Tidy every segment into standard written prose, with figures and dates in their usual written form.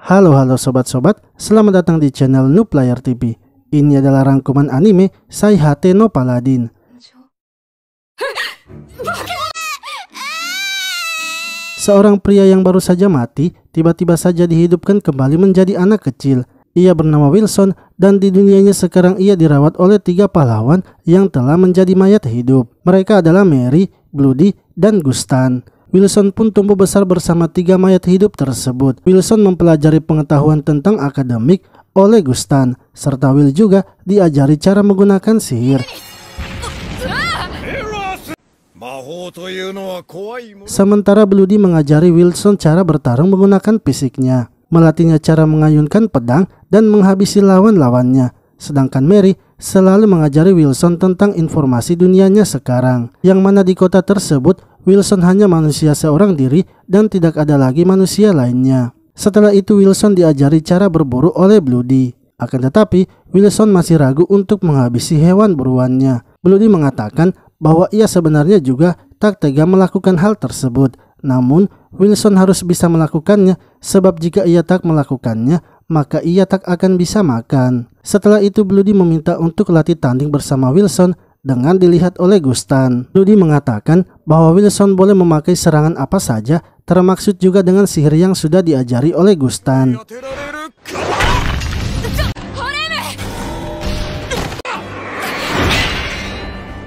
Halo sobat-sobat, selamat datang di channel Noob Player TV. Ini adalah rangkuman anime Saihate no Paladin. Seorang pria yang baru saja mati, tiba-tiba saja dihidupkan kembali menjadi anak kecil. Ia bernama Wilson dan di dunianya sekarang ia dirawat oleh 3 pahlawan yang telah menjadi mayat hidup. Mereka adalah Mary, Bloody, dan Gustan. Wilson pun tumbuh besar bersama 3 mayat hidup tersebut. Wilson mempelajari pengetahuan tentang akademik oleh Gustan, serta Will juga diajari cara menggunakan sihir. Sementara Bloody mengajari Wilson cara bertarung menggunakan fisiknya, melatihnya cara mengayunkan pedang dan menghabisi lawan-lawannya. Sedangkan Mary selalu mengajari Wilson tentang informasi dunianya sekarang, yang mana di kota tersebut Wilson hanya manusia seorang diri dan tidak ada lagi manusia lainnya. Setelah itu Wilson diajari cara berburu oleh Bloody. Akan tetapi Wilson masih ragu untuk menghabisi hewan buruannya. Bloody mengatakan bahwa ia sebenarnya juga tak tega melakukan hal tersebut. Namun Wilson harus bisa melakukannya, sebab jika ia tak melakukannya maka ia tak akan bisa makan. Setelah itu Bloody meminta untuk latih tanding bersama Wilson dengan dilihat oleh Gustan. Bloody mengatakan bahwa Wilson boleh memakai serangan apa saja, termaksud juga dengan sihir yang sudah diajari oleh Gustan.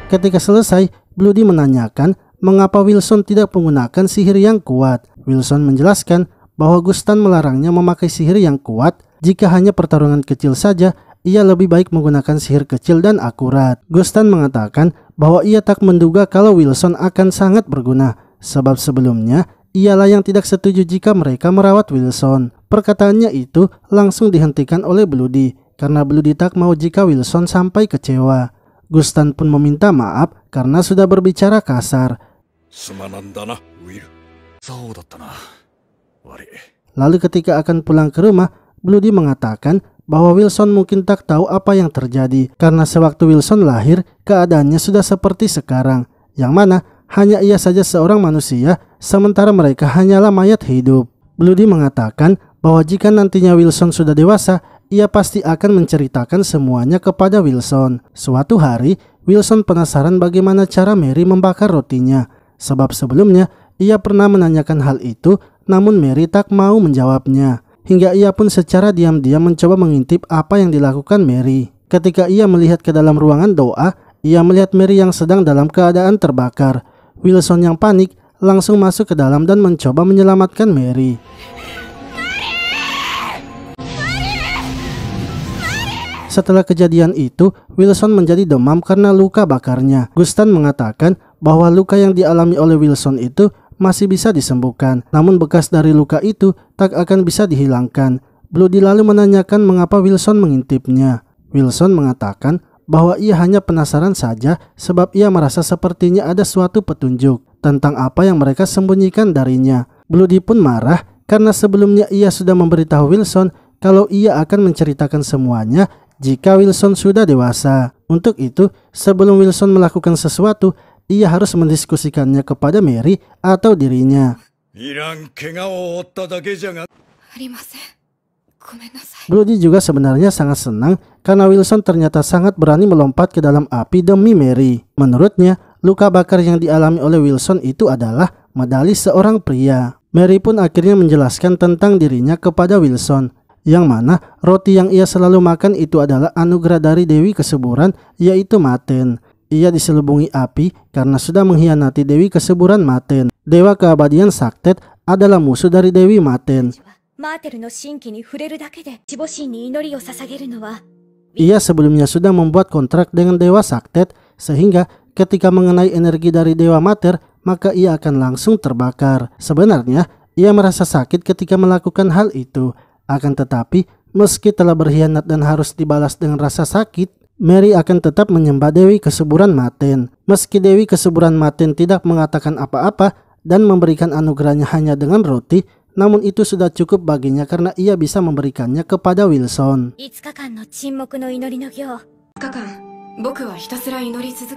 Ketika selesai, Bloody menanyakan mengapa Wilson tidak menggunakan sihir yang kuat. Wilson menjelaskan bahwa Gustan melarangnya memakai sihir yang kuat. Jika hanya pertarungan kecil saja, ia lebih baik menggunakan sihir kecil dan akurat. Gustan mengatakan bahwa ia tak menduga kalau Wilson akan sangat berguna, sebab sebelumnya ialah yang tidak setuju jika mereka merawat Wilson. Perkataannya itu langsung dihentikan oleh Bloody, karena Bloody tak mau jika Wilson sampai kecewa. Gustan pun meminta maaf karena sudah berbicara kasar. Lalu ketika akan pulang ke rumah, Bloody mengatakan bahwa Wilson mungkin tak tahu apa yang terjadi karena sewaktu Wilson lahir keadaannya sudah seperti sekarang, yang mana hanya ia saja seorang manusia sementara mereka hanyalah mayat hidup. Bloody mengatakan bahwa jika nantinya Wilson sudah dewasa, ia pasti akan menceritakan semuanya kepada Wilson. Suatu hari Wilson penasaran bagaimana cara Mary membakar rotinya, sebab sebelumnya ia pernah menanyakan hal itu namun Mary tak mau menjawabnya. Hingga ia pun secara diam-diam mencoba mengintip apa yang dilakukan Mary. Ketika ia melihat ke dalam ruangan doa, ia melihat Mary yang sedang dalam keadaan terbakar. Wilson yang panik langsung masuk ke dalam dan mencoba menyelamatkan Mary. Setelah kejadian itu, Wilson menjadi demam karena luka bakarnya. Gustan mengatakan bahwa luka yang dialami oleh Wilson itu masih bisa disembuhkan, namun bekas dari luka itu tak akan bisa dihilangkan. Bloody lalu menanyakan mengapa Wilson mengintipnya. Wilson mengatakan bahwa ia hanya penasaran saja sebab ia merasa sepertinya ada suatu petunjuk tentang apa yang mereka sembunyikan darinya. Bloody pun marah karena sebelumnya ia sudah memberitahu Wilson kalau ia akan menceritakan semuanya jika Wilson sudah dewasa. Untuk itu, sebelum Wilson melakukan sesuatu, ia harus mendiskusikannya kepada Mary atau dirinya. Bloody juga sebenarnya sangat senang karena Wilson ternyata sangat berani melompat ke dalam api demi Mary. Menurutnya, luka bakar yang dialami oleh Wilson itu adalah medali seorang pria. Mary pun akhirnya menjelaskan tentang dirinya kepada Wilson, yang mana roti yang ia selalu makan itu adalah anugerah dari Dewi Kesuburan, yaitu Maten. Ia diselubungi api karena sudah mengkhianati Dewi Kesuburan Maten. Dewa keabadian Saktet adalah musuh dari Dewi Maten. Ia sebelumnya sudah membuat kontrak dengan Dewa Saktet, sehingga ketika mengenai energi dari Dewa Mater, maka ia akan langsung terbakar. Sebenarnya, ia merasa sakit ketika melakukan hal itu. Akan tetapi, meski telah berkhianat dan harus dibalas dengan rasa sakit, Mary akan tetap menyembah Dewi Kesuburan Maten. Meski Dewi Kesuburan Maten tidak mengatakan apa-apa dan memberikan anugerahnya hanya dengan roti, namun itu sudah cukup baginya karena ia bisa memberikannya kepada Wilson.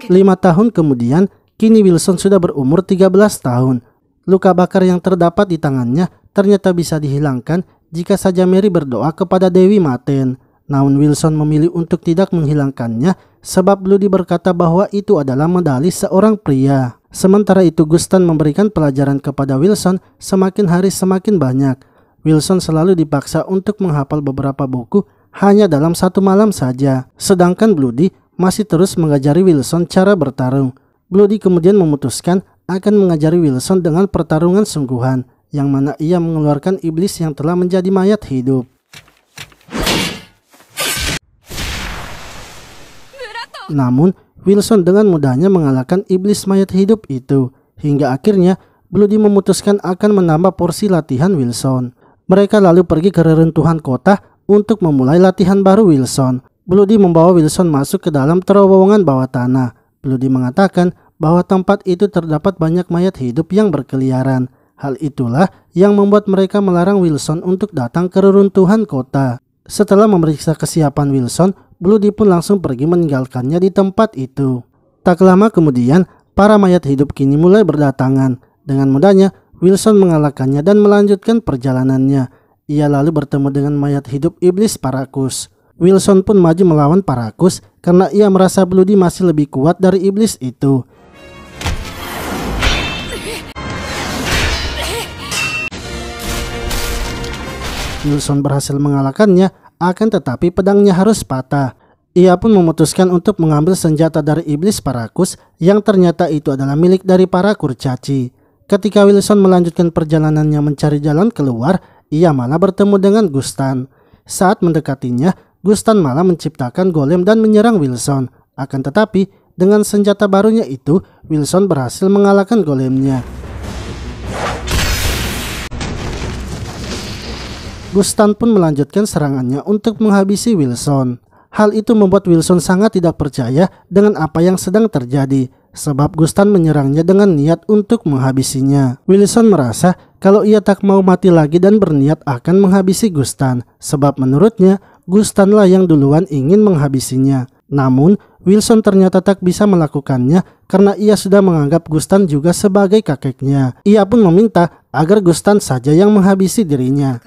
5 tahun kemudian, kini Wilson sudah berumur 13 tahun. Luka bakar yang terdapat di tangannya ternyata bisa dihilangkan jika saja Mary berdoa kepada Dewi Maten. Namun Wilson memilih untuk tidak menghilangkannya sebab Bloody berkata bahwa itu adalah medali seorang pria. Sementara itu Gustan memberikan pelajaran kepada Wilson semakin hari semakin banyak. Wilson selalu dipaksa untuk menghafal beberapa buku hanya dalam satu malam saja. Sedangkan Bloody masih terus mengajari Wilson cara bertarung. Bloody kemudian memutuskan akan mengajari Wilson dengan pertarungan sungguhan, yang mana ia mengeluarkan iblis yang telah menjadi mayat hidup. Namun, Wilson dengan mudahnya mengalahkan iblis mayat hidup itu, hingga akhirnya Bloody memutuskan akan menambah porsi latihan Wilson. Mereka lalu pergi ke reruntuhan kota untuk memulai latihan baru Wilson. Bloody membawa Wilson masuk ke dalam terowongan bawah tanah. Bloody mengatakan bahwa tempat itu terdapat banyak mayat hidup yang berkeliaran. Hal itulah yang membuat mereka melarang Wilson untuk datang ke reruntuhan kota. Setelah memeriksa kesiapan Wilson, Bloody pun langsung pergi meninggalkannya di tempat itu. Tak lama kemudian, para mayat hidup kini mulai berdatangan. Dengan mudahnya, Wilson mengalahkannya dan melanjutkan perjalanannya. Ia lalu bertemu dengan mayat hidup iblis Parakus. Wilson pun maju melawan Parakus karena ia merasa Bloody masih lebih kuat dari iblis itu. Wilson berhasil mengalahkannya, akan tetapi pedangnya harus patah. Ia pun memutuskan untuk mengambil senjata dari iblis Parakus yang ternyata itu adalah milik dari para kurcaci. Ketika Wilson melanjutkan perjalanannya mencari jalan keluar, ia malah bertemu dengan Gustan. Saat mendekatinya, Gustan malah menciptakan golem dan menyerang Wilson. Akan tetapi, dengan senjata barunya itu, Wilson berhasil mengalahkan golemnya. Gustan pun melanjutkan serangannya untuk menghabisi Wilson. Hal itu membuat Wilson sangat tidak percaya dengan apa yang sedang terjadi, sebab Gustan menyerangnya dengan niat untuk menghabisinya. Wilson merasa kalau ia tak mau mati lagi dan berniat akan menghabisi Gustan, sebab menurutnya Gustanlah yang duluan ingin menghabisinya. Namun, Wilson ternyata tak bisa melakukannya karena ia sudah menganggap Gustan juga sebagai kakeknya. Ia pun meminta agar Gustan saja yang menghabisi dirinya.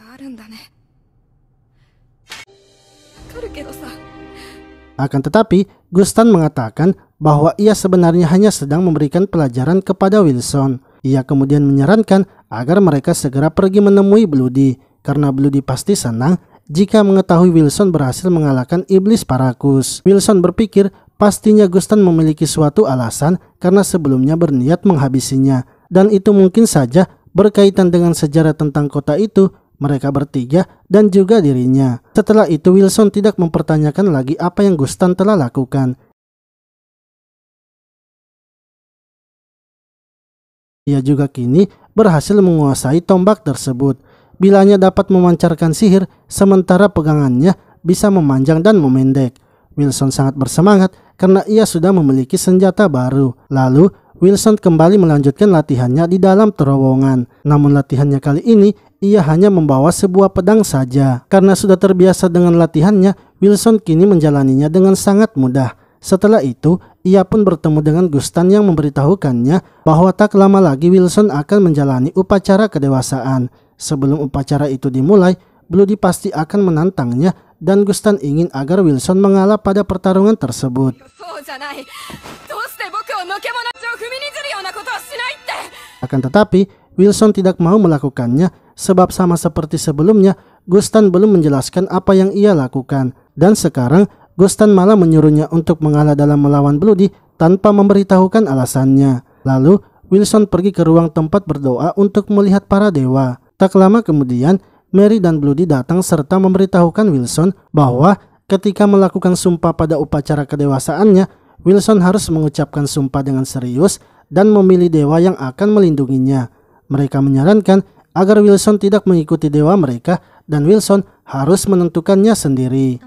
Akan tetapi, Gustan mengatakan bahwa ia sebenarnya hanya sedang memberikan pelajaran kepada Wilson. Ia kemudian menyarankan agar mereka segera pergi menemui Bloody, karena Bloody pasti senang jika mengetahui Wilson berhasil mengalahkan iblis Parakus. Wilson berpikir pastinya Gustan memiliki suatu alasan karena sebelumnya berniat menghabisinya, dan itu mungkin saja berkaitan dengan sejarah tentang kota itu, mereka bertiga, dan juga dirinya. Setelah itu Wilson tidak mempertanyakan lagi apa yang Gustan telah lakukan. Ia juga kini berhasil menguasai tombak tersebut. Bilanya dapat memancarkan sihir, sementara pegangannya bisa memanjang dan memendek. Wilson sangat bersemangat karena ia sudah memiliki senjata baru. Lalu, Wilson kembali melanjutkan latihannya di dalam terowongan. Namun latihannya kali ini, ia hanya membawa sebuah pedang saja. Karena sudah terbiasa dengan latihannya, Wilson kini menjalaninya dengan sangat mudah. Setelah itu, ia pun bertemu dengan Gustan yang memberitahukannya bahwa tak lama lagi Wilson akan menjalani upacara kedewasaan. Sebelum upacara itu dimulai, Bloody pasti akan menantangnya dan Gustan ingin agar Wilson mengalah pada pertarungan tersebut. Akan tetapi, Wilson tidak mau melakukannya sebab sama seperti sebelumnya, Gustan belum menjelaskan apa yang ia lakukan. Dan sekarang, Gustan malah menyuruhnya untuk mengalah dalam melawan Bloody tanpa memberitahukan alasannya. Lalu, Wilson pergi ke ruang tempat berdoa untuk melihat para dewa. Tak lama kemudian, Mary dan Bloody datang serta memberitahukan Wilson bahwa ketika melakukan sumpah pada upacara kedewasaannya, Wilson harus mengucapkan sumpah dengan serius dan memilih dewa yang akan melindunginya. Mereka menyarankan agar Wilson tidak mengikuti dewa mereka dan Wilson harus menentukannya sendiri.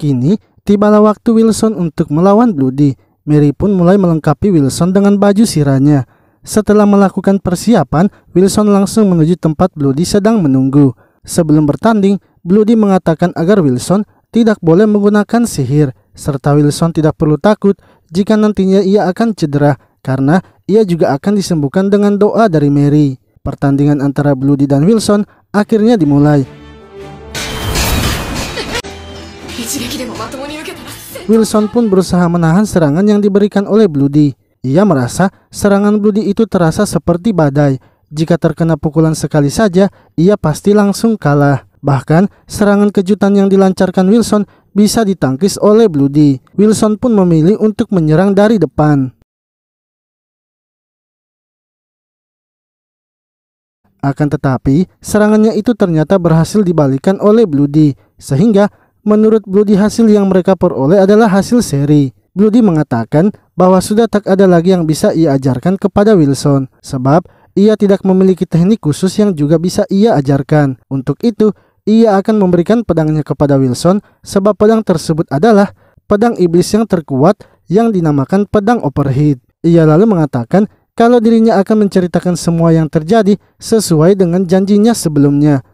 Kini, tibalah waktu Wilson untuk melawan Bloody. Mary pun mulai melengkapi Wilson dengan baju sirahnya. Setelah melakukan persiapan, Wilson langsung menuju tempat Bloody sedang menunggu. Sebelum bertanding, Bloody mengatakan agar Wilson tidak boleh menggunakan sihir, serta Wilson tidak perlu takut jika nantinya ia akan cedera, karena ia juga akan disembuhkan dengan doa dari Mary. Pertandingan antara Bloody dan Wilson akhirnya dimulai. Wilson pun berusaha menahan serangan yang diberikan oleh Bloody. Ia merasa serangan Bloody itu terasa seperti badai. Jika terkena pukulan sekali saja, ia pasti langsung kalah. Bahkan serangan kejutan yang dilancarkan Wilson bisa ditangkis oleh Bloody. Wilson pun memilih untuk menyerang dari depan. Akan tetapi, serangannya itu ternyata berhasil dibalikan oleh Bloody. Sehingga, menurut Bloody hasil yang mereka peroleh adalah hasil seri. Bloody mengatakan bahwa sudah tak ada lagi yang bisa ia ajarkan kepada Wilson. Sebab, ia tidak memiliki teknik khusus yang juga bisa ia ajarkan. Untuk itu, ia akan memberikan pedangnya kepada Wilson. Sebab pedang tersebut adalah pedang iblis yang terkuat yang dinamakan pedang overheat. Ia lalu mengatakan kalau dirinya akan menceritakan semua yang terjadi sesuai dengan janjinya sebelumnya.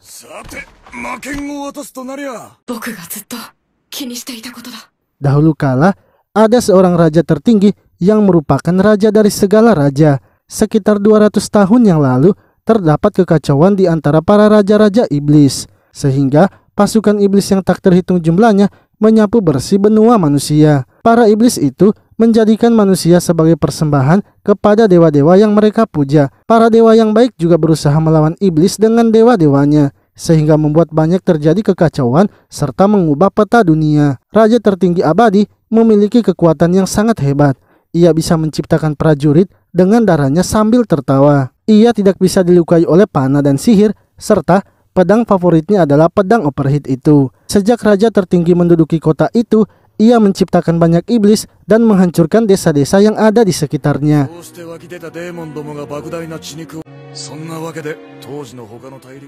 Dahulu kala, ada seorang raja tertinggi yang merupakan raja dari segala raja. Sekitar 200 tahun yang lalu, terdapat kekacauan di antara para raja-raja iblis. Sehingga pasukan iblis yang tak terhitung jumlahnya menyapu bersih benua manusia. Para iblis itu menjadikan manusia sebagai persembahan kepada dewa-dewa yang mereka puja. Para dewa yang baik juga berusaha melawan iblis dengan dewa-dewanya, sehingga membuat banyak terjadi kekacauan serta mengubah peta dunia. Raja tertinggi abadi memiliki kekuatan yang sangat hebat. Ia bisa menciptakan prajurit dengan darahnya sambil tertawa. Ia tidak bisa dilukai oleh panah dan sihir, serta pedang favoritnya adalah pedang overheat itu. Sejak raja tertinggi menduduki kota itu, ia menciptakan banyak iblis dan menghancurkan desa-desa yang ada di sekitarnya.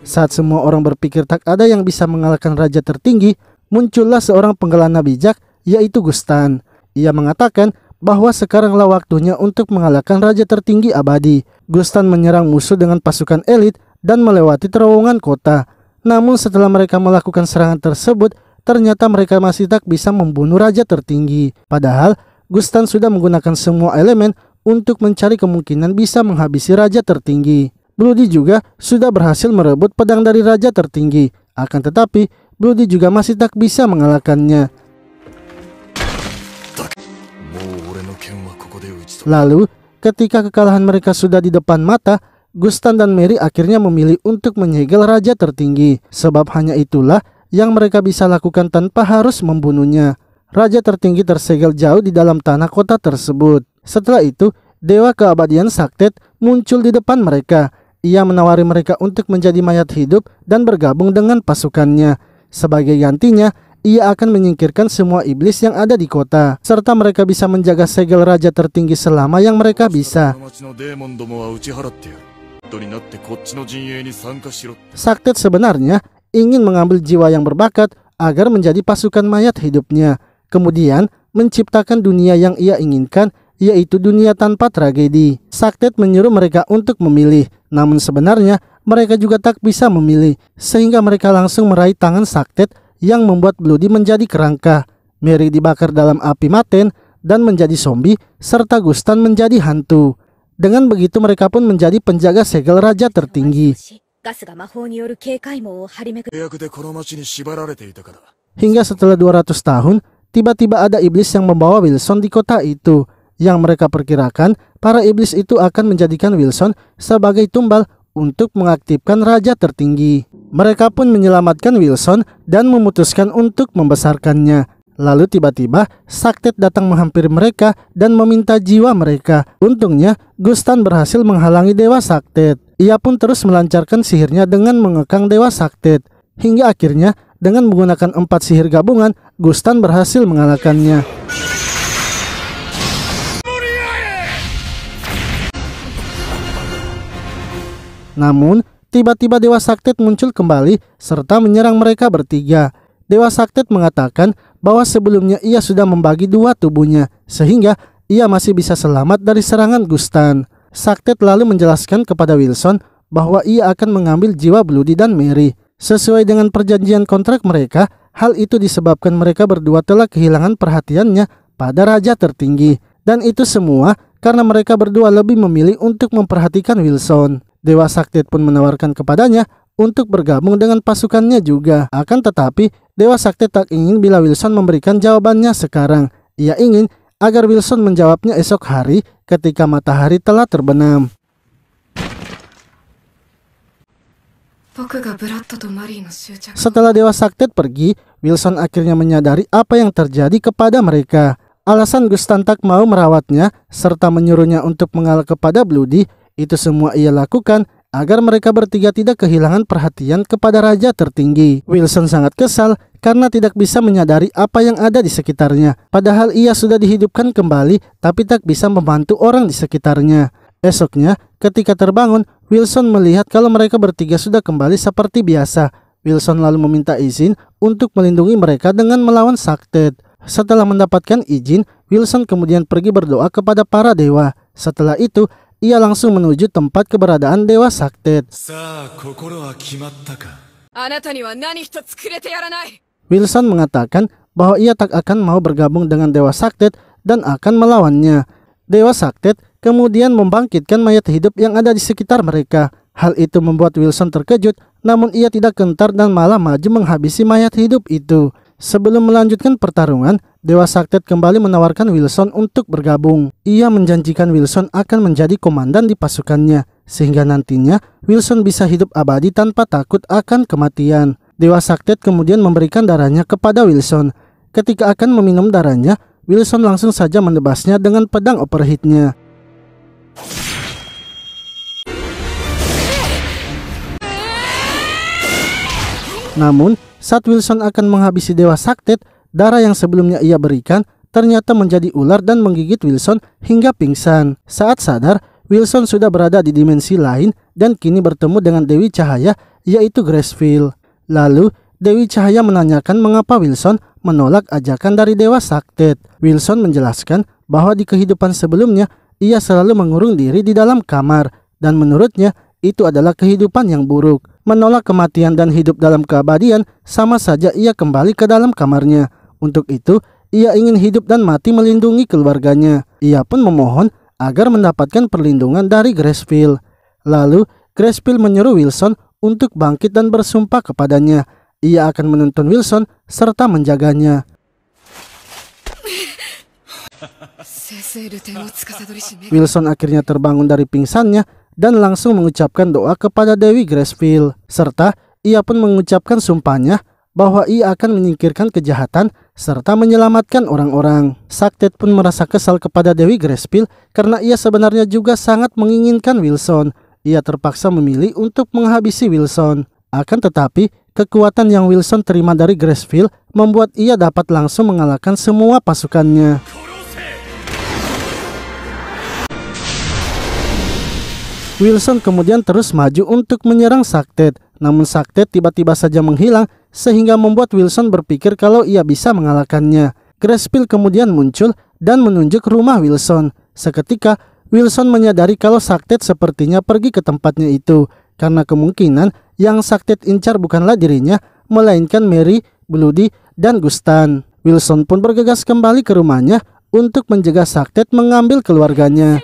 Saat semua orang berpikir tak ada yang bisa mengalahkan raja tertinggi, muncullah seorang penggelana bijak, yaitu Gustan. Ia mengatakan bahwa sekaranglah waktunya untuk mengalahkan raja tertinggi abadi. Gustan menyerang musuh dengan pasukan elit dan melewati terowongan kota. Namun setelah mereka melakukan serangan tersebut, ternyata mereka masih tak bisa membunuh raja tertinggi. Padahal Gustan sudah menggunakan semua elemen untuk mencari kemungkinan bisa menghabisi raja tertinggi. Bloody juga sudah berhasil merebut pedang dari raja tertinggi. Akan tetapi Bloody juga masih tak bisa mengalahkannya. Lalu ketika kekalahan mereka sudah di depan mata, Gustan dan Mary akhirnya memilih untuk menyegel raja tertinggi. Sebab hanya itulah yang mereka bisa lakukan tanpa harus membunuhnya. Raja tertinggi tersegel jauh di dalam tanah kota tersebut. Setelah itu, dewa keabadian Saktet muncul di depan mereka. Ia menawari mereka untuk menjadi mayat hidup dan bergabung dengan pasukannya. Sebagai gantinya, ia akan menyingkirkan semua iblis yang ada di kota, serta mereka bisa menjaga segel raja tertinggi selama yang mereka bisa. Saktet sebenarnya ingin mengambil jiwa yang berbakat agar menjadi pasukan mayat hidupnya, kemudian menciptakan dunia yang ia inginkan, yaitu dunia tanpa tragedi. Saktet menyuruh mereka untuk memilih, namun sebenarnya mereka juga tak bisa memilih, sehingga mereka langsung meraih tangan Saktet yang membuat Bloody menjadi kerangka. Mary dibakar dalam api maten dan menjadi zombie, serta Gustan menjadi hantu. Dengan begitu mereka pun menjadi penjaga segel raja tertinggi. Hingga setelah 200 tahun, tiba-tiba ada iblis yang membawa Wilson di kota itu. Yang mereka perkirakan, para iblis itu akan menjadikan Wilson sebagai tumbal untuk mengaktifkan raja tertinggi. Mereka pun menyelamatkan Wilson dan memutuskan untuk membesarkannya. Lalu tiba-tiba Saktet datang menghampiri mereka dan meminta jiwa mereka. Untungnya Gustan berhasil menghalangi dewa Saktet. Ia pun terus melancarkan sihirnya dengan mengekang dewa Saktet. Hingga akhirnya dengan menggunakan 4 sihir gabungan, Gustan berhasil mengalahkannya. Namun tiba-tiba dewa Saktet muncul kembali serta menyerang mereka bertiga. Dewa Saktet mengatakan bahwa sebelumnya ia sudah membagi 2 tubuhnya, sehingga ia masih bisa selamat dari serangan Gustan. Saktet lalu menjelaskan kepada Wilson bahwa ia akan mengambil jiwa Bloody dan Mary. Sesuai dengan perjanjian kontrak mereka, hal itu disebabkan mereka berdua telah kehilangan perhatiannya pada raja tertinggi. Dan itu semua karena mereka berdua lebih memilih untuk memperhatikan Wilson. Dewa Sakti pun menawarkan kepadanya untuk bergabung dengan pasukannya juga. Akan tetapi, Dewa Sakti tak ingin bila Wilson memberikan jawabannya sekarang. Ia ingin agar Wilson menjawabnya esok hari ketika matahari telah terbenam. Setelah Dewa Sakti pergi, Wilson akhirnya menyadari apa yang terjadi kepada mereka. Alasan Gustan tak mau merawatnya serta menyuruhnya untuk mengalah kepada Bloody, itu semua ia lakukan agar mereka bertiga tidak kehilangan perhatian kepada raja tertinggi. Wilson sangat kesal karena tidak bisa menyadari apa yang ada di sekitarnya. Padahal ia sudah dihidupkan kembali tapi tak bisa membantu orang di sekitarnya. Esoknya, ketika terbangun, Wilson melihat kalau mereka bertiga sudah kembali seperti biasa. Wilson lalu meminta izin untuk melindungi mereka dengan melawan Saktet. Setelah mendapatkan izin, Wilson kemudian pergi berdoa kepada para dewa. Setelah itu, ia langsung menuju tempat keberadaan Dewa Saktet. Wilson mengatakan bahwa ia tak akan mau bergabung dengan Dewa Saktet dan akan melawannya. Dewa Saktet kemudian membangkitkan mayat hidup yang ada di sekitar mereka. Hal itu membuat Wilson terkejut, namun ia tidak gentar dan malah maju menghabisi mayat hidup itu. Sebelum melanjutkan pertarungan, Dewa Saktet kembali menawarkan Wilson untuk bergabung. Ia menjanjikan Wilson akan menjadi komandan di pasukannya, sehingga nantinya Wilson bisa hidup abadi tanpa takut akan kematian. Dewa Saktet kemudian memberikan darahnya kepada Wilson. Ketika akan meminum darahnya, Wilson langsung saja menebasnya dengan pedang overheatnya. Namun, saat Wilson akan menghabisi Dewa Saktet, darah yang sebelumnya ia berikan ternyata menjadi ular dan menggigit Wilson hingga pingsan. Saat sadar, Wilson sudah berada di dimensi lain dan kini bertemu dengan Dewi Cahaya, yaitu Gracefield. Lalu, Dewi Cahaya menanyakan mengapa Wilson menolak ajakan dari Dewa Saktet. Wilson menjelaskan bahwa di kehidupan sebelumnya, ia selalu mengurung diri di dalam kamar, dan menurutnya itu adalah kehidupan yang buruk. Menolak kematian dan hidup dalam keabadian sama saja ia kembali ke dalam kamarnya. Untuk itu, ia ingin hidup dan mati melindungi keluarganya. Ia pun memohon agar mendapatkan perlindungan dari Gracefield. Lalu, Gracefield menyuruh Wilson untuk bangkit dan bersumpah kepadanya. Ia akan menuntun Wilson serta menjaganya. Wilson akhirnya terbangun dari pingsannya dan langsung mengucapkan doa kepada Dewi Gracefield. Serta ia pun mengucapkan sumpahnya bahwa ia akan menyingkirkan kejahatan serta menyelamatkan orang-orang. Saktet pun merasa kesal kepada Dewi Gracefield karena ia sebenarnya juga sangat menginginkan Wilson. Ia terpaksa memilih untuk menghabisi Wilson. Akan tetapi, kekuatan yang Wilson terima dari Gracefield membuat ia dapat langsung mengalahkan semua pasukannya. Wilson kemudian terus maju untuk menyerang Saktet, namun Saktet tiba-tiba saja menghilang sehingga membuat Wilson berpikir kalau ia bisa mengalahkannya. Gracefield kemudian muncul dan menunjuk rumah Wilson. Seketika, Wilson menyadari kalau Saktet sepertinya pergi ke tempatnya itu, karena kemungkinan yang Saktet incar bukanlah dirinya, melainkan Mary, Bloody, dan Gustan. Wilson pun bergegas kembali ke rumahnya untuk mencegah Saktet mengambil keluarganya.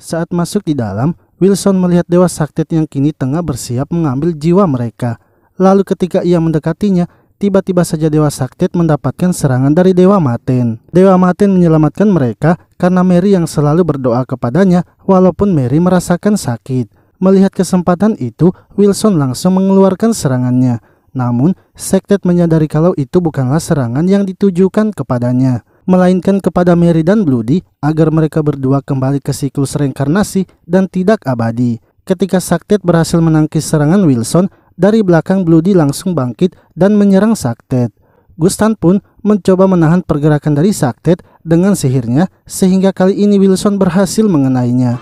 Saat masuk di dalam, Wilson melihat Dewa Saktet yang kini tengah bersiap mengambil jiwa mereka. Lalu ketika ia mendekatinya, tiba-tiba saja Dewa Saktet mendapatkan serangan dari Dewa Maten. Dewa Maten menyelamatkan mereka karena Mary yang selalu berdoa kepadanya walaupun Mary merasakan sakit. Melihat kesempatan itu, Wilson langsung mengeluarkan serangannya. Namun, Saktet menyadari kalau itu bukanlah serangan yang ditujukan kepadanya, melainkan kepada Mary dan Bloody agar mereka berdua kembali ke siklus reinkarnasi dan tidak abadi. Ketika Saktet berhasil menangkis serangan Wilson, dari belakang Bloody langsung bangkit dan menyerang Saktet. Gustan pun mencoba menahan pergerakan dari Saktet dengan sihirnya, sehingga kali ini Wilson berhasil mengenainya.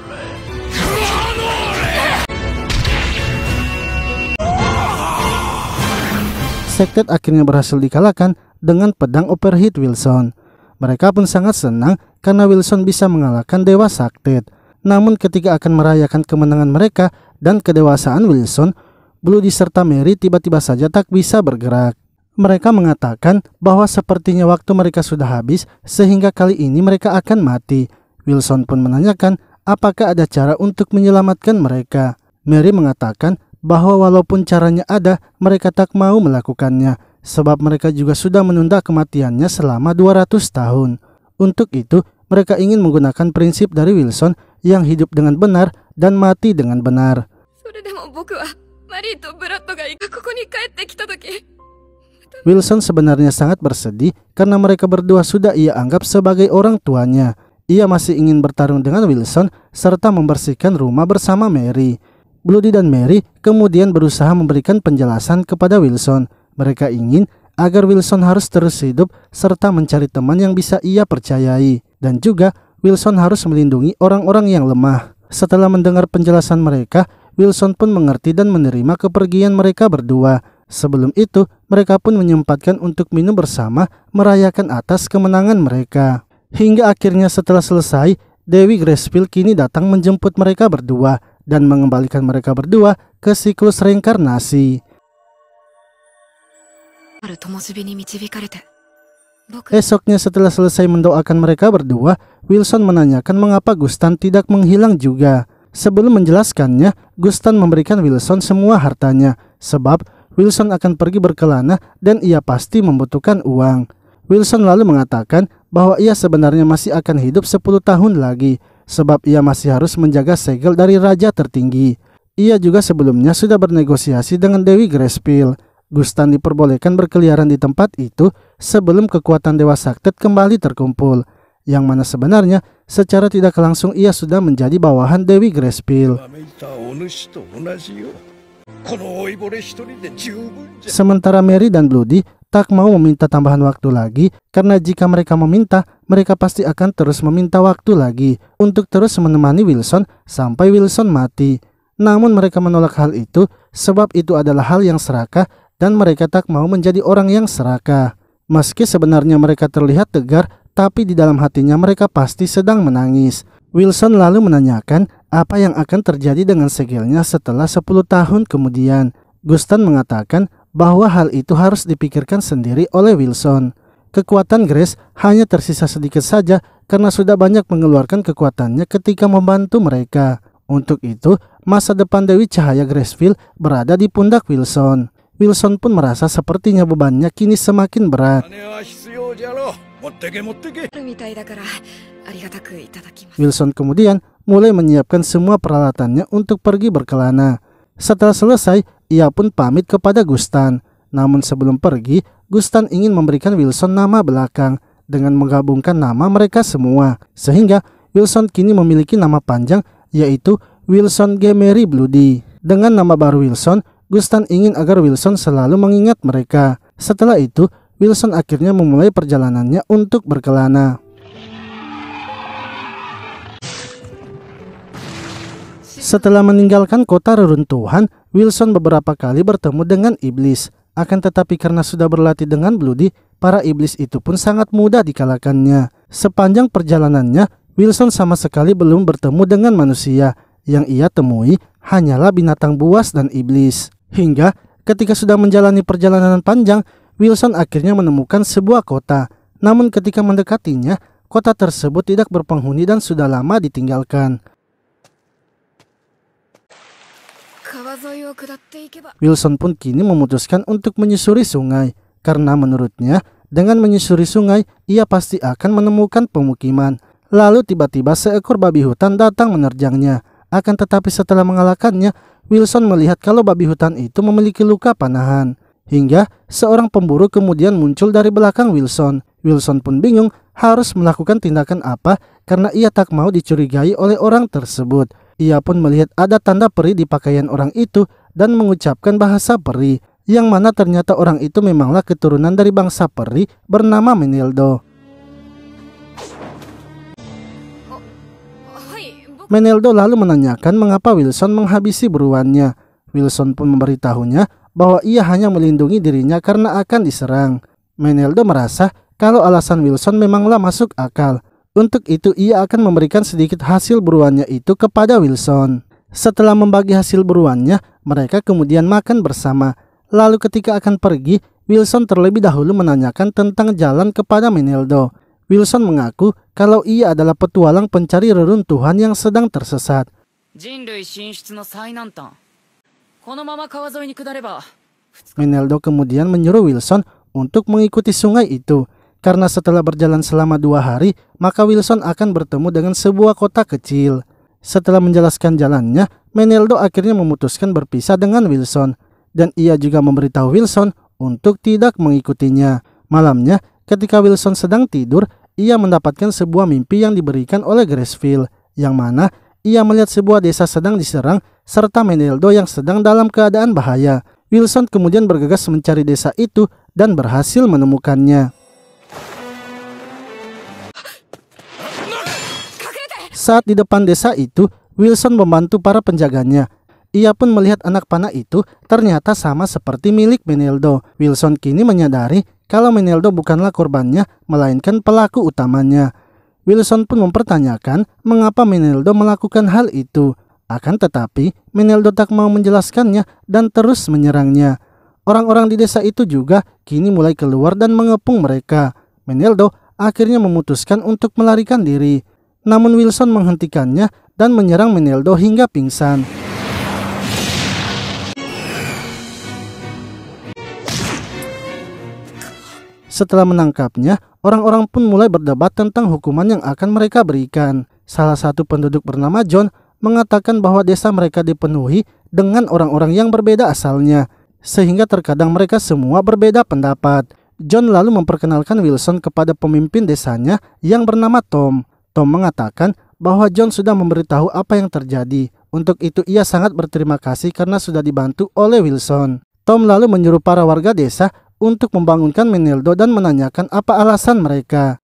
Saktet akhirnya berhasil dikalahkan dengan pedang overheat Wilson. Mereka pun sangat senang karena Wilson bisa mengalahkan Dewa Saktet. Namun ketika akan merayakan kemenangan mereka dan kedewasaan Wilson, Bloody serta Mary tiba-tiba saja tak bisa bergerak. Mereka mengatakan bahwa sepertinya waktu mereka sudah habis sehingga kali ini mereka akan mati. Wilson pun menanyakan apakah ada cara untuk menyelamatkan mereka. Mary mengatakan bahwa walaupun caranya ada, mereka tak mau melakukannya sebab mereka juga sudah menunda kematiannya selama 200 tahun. Untuk itu, mereka ingin menggunakan prinsip dari Wilson yang hidup dengan benar dan mati dengan benar. Wilson sebenarnya sangat bersedih karena mereka berdua sudah ia anggap sebagai orang tuanya. Ia masih ingin bertarung dengan Wilson serta membersihkan rumah bersama Mary. Bloody dan Mary kemudian berusaha memberikan penjelasan kepada Wilson. Mereka ingin agar Wilson harus terus hidup serta mencari teman yang bisa ia percayai. Dan juga Wilson harus melindungi orang-orang yang lemah. Setelah mendengar penjelasan mereka, Wilson pun mengerti dan menerima kepergian mereka berdua. Sebelum itu, mereka pun menyempatkan untuk minum bersama merayakan atas kemenangan mereka. Hingga akhirnya setelah selesai, Dewi Gracefield kini datang menjemput mereka berdua dan mengembalikan mereka berdua ke siklus reinkarnasi. Esoknya setelah selesai mendoakan mereka berdua, Wilson menanyakan mengapa Gustan tidak menghilang juga. Sebelum menjelaskannya, Gustan memberikan Wilson semua hartanya, sebab Wilson akan pergi berkelana dan ia pasti membutuhkan uang. Wilson lalu mengatakan bahwa ia sebenarnya masih akan hidup 10 tahun lagi, sebab ia masih harus menjaga segel dari raja tertinggi. Ia juga sebelumnya sudah bernegosiasi dengan Dewi Gracefield. Gustan diperbolehkan berkeliaran di tempat itu sebelum kekuatan Dewa Saktet kembali terkumpul, yang mana sebenarnya secara tidak langsung ia sudah menjadi bawahan Dewi Gracefield. Sementara Mary dan Bloody tak mau meminta tambahan waktu lagi karena jika mereka meminta, mereka pasti akan terus meminta waktu lagi untuk terus menemani Wilson sampai Wilson mati. Namun mereka menolak hal itu sebab itu adalah hal yang serakah dan mereka tak mau menjadi orang yang serakah. Meski sebenarnya mereka terlihat tegar, tapi di dalam hatinya mereka pasti sedang menangis. Wilson lalu menanyakan apa yang akan terjadi dengan segelnya setelah 10 tahun kemudian. Gustan mengatakan bahwa hal itu harus dipikirkan sendiri oleh Wilson. Kekuatan Grace hanya tersisa sedikit saja karena sudah banyak mengeluarkan kekuatannya ketika membantu mereka. Untuk itu, masa depan Dewi Cahaya Gracefield berada di pundak Wilson. Wilson pun merasa sepertinya bebannya kini semakin berat. Wilson kemudian mulai menyiapkan semua peralatannya untuk pergi berkelana. Setelah selesai, ia pun pamit kepada Gustan. Namun sebelum pergi, Gustan ingin memberikan Wilson nama belakang dengan menggabungkan nama mereka semua. Sehingga Wilson kini memiliki nama panjang yaitu Wilson G. Mary Bloody. Dengan nama baru Wilson, Gustan ingin agar Wilson selalu mengingat mereka. Setelah itu, Wilson akhirnya memulai perjalanannya untuk berkelana. Setelah meninggalkan kota reruntuhan, Wilson beberapa kali bertemu dengan iblis. Akan tetapi karena sudah berlatih dengan Bloody, para iblis itu pun sangat mudah dikalahkannya. Sepanjang perjalanannya, Wilson sama sekali belum bertemu dengan manusia. Yang ia temui hanyalah binatang buas dan iblis. Hingga ketika sudah menjalani perjalanan panjang, Wilson akhirnya menemukan sebuah kota. Namun ketika mendekatinya, kota tersebut tidak berpenghuni dan sudah lama ditinggalkan. Wilson pun kini memutuskan untuk menyusuri sungai. Karena menurutnya, dengan menyusuri sungai, ia pasti akan menemukan pemukiman. Lalu tiba-tiba seekor babi hutan datang menerjangnya. Akan tetapi setelah mengalahkannya, Wilson melihat kalau babi hutan itu memiliki luka panahan. Hingga seorang pemburu kemudian muncul dari belakang Wilson. Wilson pun bingung harus melakukan tindakan apa karena ia tak mau dicurigai oleh orang tersebut. Ia pun melihat ada tanda peri di pakaian orang itu dan mengucapkan bahasa peri, yang mana ternyata orang itu memanglah keturunan dari bangsa peri bernama Meneldo. Meneldo lalu menanyakan mengapa Wilson menghabisi buruannya. Wilson pun memberitahunya bahwa ia hanya melindungi dirinya karena akan diserang. Meneldo merasa kalau alasan Wilson memanglah masuk akal. Untuk itu ia akan memberikan sedikit hasil buruannya itu kepada Wilson. Setelah membagi hasil buruannya, mereka kemudian makan bersama. Lalu ketika akan pergi, Wilson terlebih dahulu menanyakan tentang jalan kepada Meneldo. Wilson mengaku kalau ia adalah petualang pencari reruntuhan yang sedang tersesat. Meneldo kemudian menyuruh Wilson untuk mengikuti sungai itu. Karena setelah berjalan selama 2 hari, maka Wilson akan bertemu dengan sebuah kota kecil. Setelah menjelaskan jalannya, Meneldo akhirnya memutuskan berpisah dengan Wilson. Dan ia juga memberitahu Wilson untuk tidak mengikutinya. Malamnya, ketika Wilson sedang tidur, ia mendapatkan sebuah mimpi yang diberikan oleh Graceville, yang mana ia melihat sebuah desa sedang diserang, serta Meneldo yang sedang dalam keadaan bahaya. Wilson kemudian bergegas mencari desa itu dan berhasil menemukannya. Saat di depan desa itu, Wilson membantu para penjaganya. Ia pun melihat anak panah itu ternyata sama seperti milik Meneldo. Wilson kini menyadari kalau Meneldo bukanlah korbannya, melainkan pelaku utamanya. Wilson pun mempertanyakan mengapa Meneldo melakukan hal itu. Akan tetapi, Meneldo tak mau menjelaskannya dan terus menyerangnya. Orang-orang di desa itu juga kini mulai keluar dan mengepung mereka. Meneldo akhirnya memutuskan untuk melarikan diri. Namun Wilson menghentikannya dan menyerang Meneldo hingga pingsan. Setelah menangkapnya, orang-orang pun mulai berdebat tentang hukuman yang akan mereka berikan. Salah satu penduduk bernama John mengatakan bahwa desa mereka dipenuhi dengan orang-orang yang berbeda asalnya, sehingga terkadang mereka semua berbeda pendapat. John lalu memperkenalkan Wilson kepada pemimpin desanya yang bernama Tom. Tom mengatakan bahwa John sudah memberitahu apa yang terjadi. Untuk itu ia sangat berterima kasih karena sudah dibantu oleh Wilson. Tom lalu menyuruh para warga desa untuk membangunkan Meneldo dan menanyakan apa alasan mereka.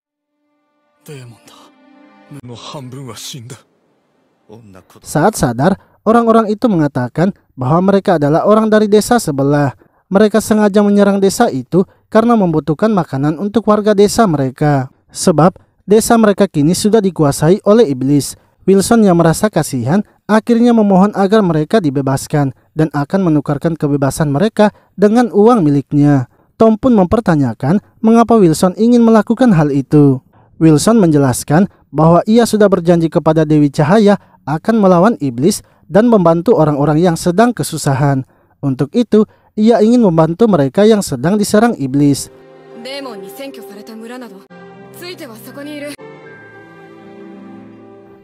Saat sadar, orang-orang itu mengatakan bahwa mereka adalah orang dari desa sebelah. Mereka sengaja menyerang desa itu karena membutuhkan makanan untuk warga desa mereka. Sebab desa mereka kini sudah dikuasai oleh iblis. Wilson yang merasa kasihan akhirnya memohon agar mereka dibebaskan dan akan menukarkan kebebasan mereka dengan uang miliknya. Tom pun mempertanyakan mengapa Wilson ingin melakukan hal itu. Wilson menjelaskan bahwa ia sudah berjanji kepada Dewi Cahaya akan melawan iblis dan membantu orang-orang yang sedang kesusahan. Untuk itu, ia ingin membantu mereka yang sedang diserang iblis.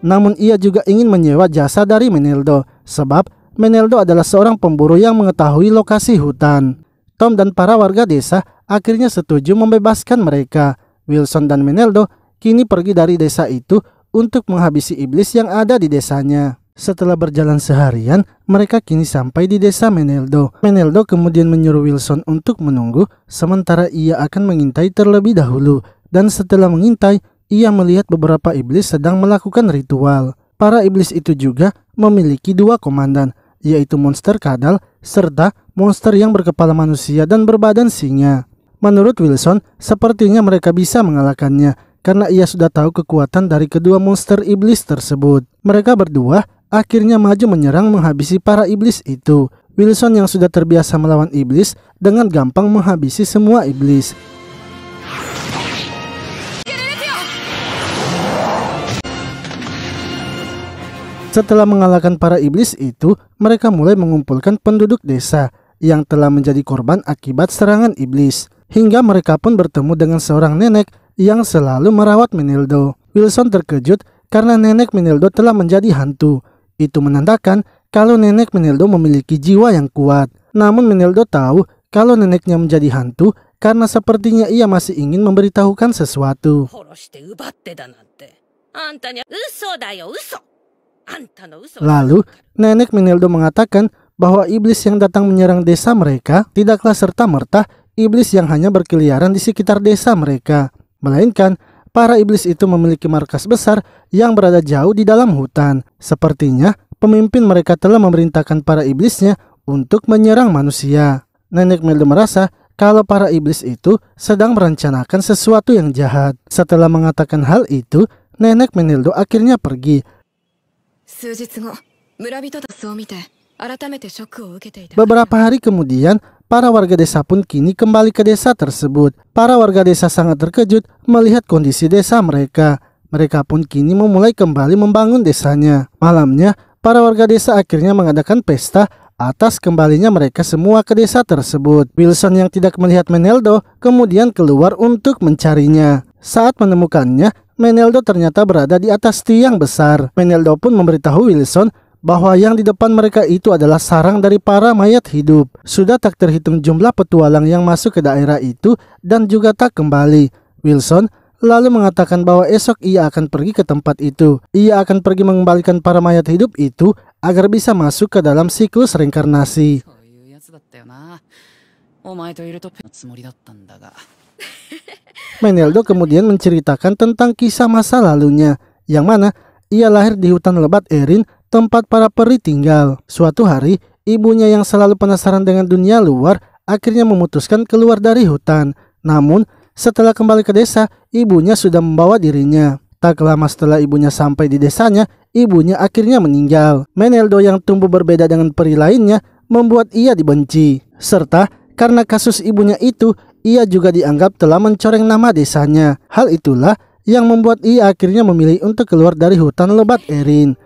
Namun ia juga ingin menyewa jasa dari Meneldo, sebab Meneldo adalah seorang pemburu yang mengetahui lokasi hutan. Tom dan para warga desa akhirnya setuju membebaskan mereka. Wilson dan Meneldo kini pergi dari desa itu untuk menghabisi iblis yang ada di desanya. Setelah berjalan seharian, mereka kini sampai di desa Meneldo. Meneldo kemudian menyuruh Wilson untuk menunggu, sementara ia akan mengintai terlebih dahulu. Dan setelah mengintai, ia melihat beberapa iblis sedang melakukan ritual. Para iblis itu juga memiliki 2 komandan, yaitu monster kadal serta monster yang berkepala manusia dan berbadan singa. Menurut Wilson, sepertinya mereka bisa mengalahkannya karena ia sudah tahu kekuatan dari kedua monster iblis tersebut. Mereka berdua akhirnya maju menyerang menghabisi para iblis itu. Wilson yang sudah terbiasa melawan iblis dengan gampang menghabisi semua iblis. Setelah mengalahkan para iblis itu, mereka mulai mengumpulkan penduduk desa yang telah menjadi korban akibat serangan iblis. Hingga mereka pun bertemu dengan seorang nenek yang selalu merawat Meneldo. Wilson terkejut karena nenek Meneldo telah menjadi hantu. Itu menandakan kalau nenek Meneldo memiliki jiwa yang kuat. Namun Meneldo tahu kalau neneknya menjadi hantu karena sepertinya ia masih ingin memberitahukan sesuatu. Lalu, nenek Meneldo mengatakan bahwa iblis yang datang menyerang desa mereka tidaklah serta-merta iblis yang hanya berkeliaran di sekitar desa mereka, melainkan para iblis itu memiliki markas besar yang berada jauh di dalam hutan. Sepertinya pemimpin mereka telah memerintahkan para iblisnya untuk menyerang manusia. Nenek Meneldo merasa kalau para iblis itu sedang merencanakan sesuatu yang jahat. Setelah mengatakan hal itu, nenek Meneldo akhirnya pergi. Beberapa hari kemudian, para warga desa pun kini kembali ke desa tersebut. Para warga desa sangat terkejut melihat kondisi desa mereka. Mereka pun kini memulai kembali membangun desanya. Malamnya, para warga desa akhirnya mengadakan pesta atas kembalinya mereka semua ke desa tersebut. Wilson yang tidak melihat Meneldo kemudian keluar untuk mencarinya. Saat menemukannya, Meneldo ternyata berada di atas tiang besar. Meneldo pun memberitahu Wilson bahwa yang di depan mereka itu adalah sarang dari para mayat hidup. Sudah tak terhitung jumlah petualang yang masuk ke daerah itu dan juga tak kembali. Wilson lalu mengatakan bahwa esok ia akan pergi ke tempat itu. Ia akan pergi mengembalikan para mayat hidup itu agar bisa masuk ke dalam siklus reinkarnasi. Meneldo kemudian menceritakan tentang kisah masa lalunya, yang mana ia lahir di hutan lebat Erin, tempat para peri tinggal. Suatu hari, ibunya yang selalu penasaran dengan dunia luar akhirnya memutuskan keluar dari hutan. Namun, setelah kembali ke desa, ibunya sudah membawa dirinya. Tak lama setelah ibunya sampai di desanya, ibunya akhirnya meninggal. Meneldo yang tumbuh berbeda dengan peri lainnya membuat ia dibenci. Serta karena kasus ibunya itu, ia juga dianggap telah mencoreng nama desanya. Hal itulah yang membuat ia akhirnya memilih untuk keluar dari hutan lebat Erin.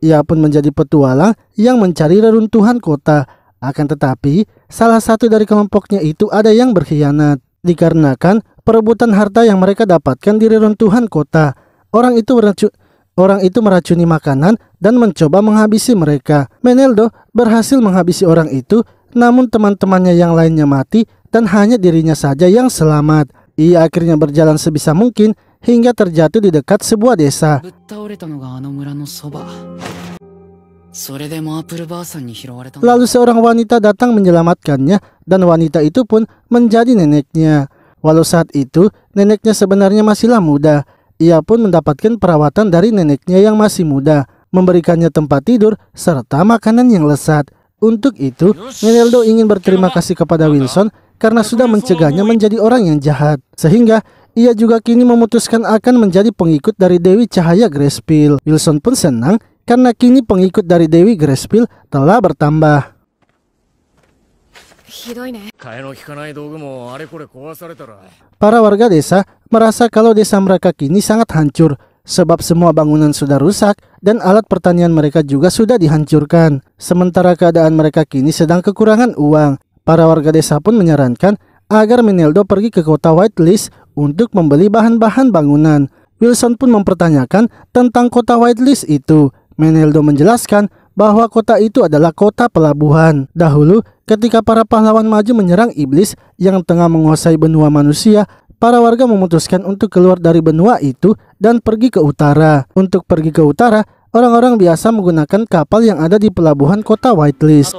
Ia pun menjadi petualang yang mencari reruntuhan kota. Akan tetapi, salah satu dari kelompoknya itu ada yang berkhianat. Dikarenakan perebutan harta yang mereka dapatkan di reruntuhan kota, orang itu meracuni makanan dan mencoba menghabisi mereka. Meneldo berhasil menghabisi orang itu, namun teman-temannya yang lainnya mati dan hanya dirinya saja yang selamat. Ia akhirnya berjalan sebisa mungkin hingga terjatuh di dekat sebuah desa. Lalu seorang wanita datang menyelamatkannya dan wanita itu pun menjadi neneknya. Walau saat itu neneknya sebenarnya masihlah muda, ia pun mendapatkan perawatan dari neneknya yang masih muda, memberikannya tempat tidur serta makanan yang lezat. Untuk itu, Meneldo ingin berterima kasih kepada Wilson karena sudah mencegahnya menjadi orang yang jahat. Sehingga ia juga kini memutuskan akan menjadi pengikut dari Dewi Cahaya Gracepil. Wilson pun senang karena kini pengikut dari Dewi Gracepil telah bertambah. Para warga desa merasa kalau desa mereka kini sangat hancur, sebab semua bangunan sudah rusak dan alat pertanian mereka juga sudah dihancurkan. Sementara keadaan mereka kini sedang kekurangan uang. Para warga desa pun menyarankan agar Meneldo pergi ke kota Whitelist untuk membeli bahan-bahan bangunan. Wilson pun mempertanyakan tentang kota Whitelist itu. Meneldo menjelaskan bahwa kota itu adalah kota pelabuhan. Dahulu, ketika para pahlawan maju menyerang iblis yang tengah menguasai benua manusia, para warga memutuskan untuk keluar dari benua itu dan pergi ke utara. Untuk pergi ke utara, orang-orang biasa menggunakan kapal yang ada di pelabuhan kota Whitelist.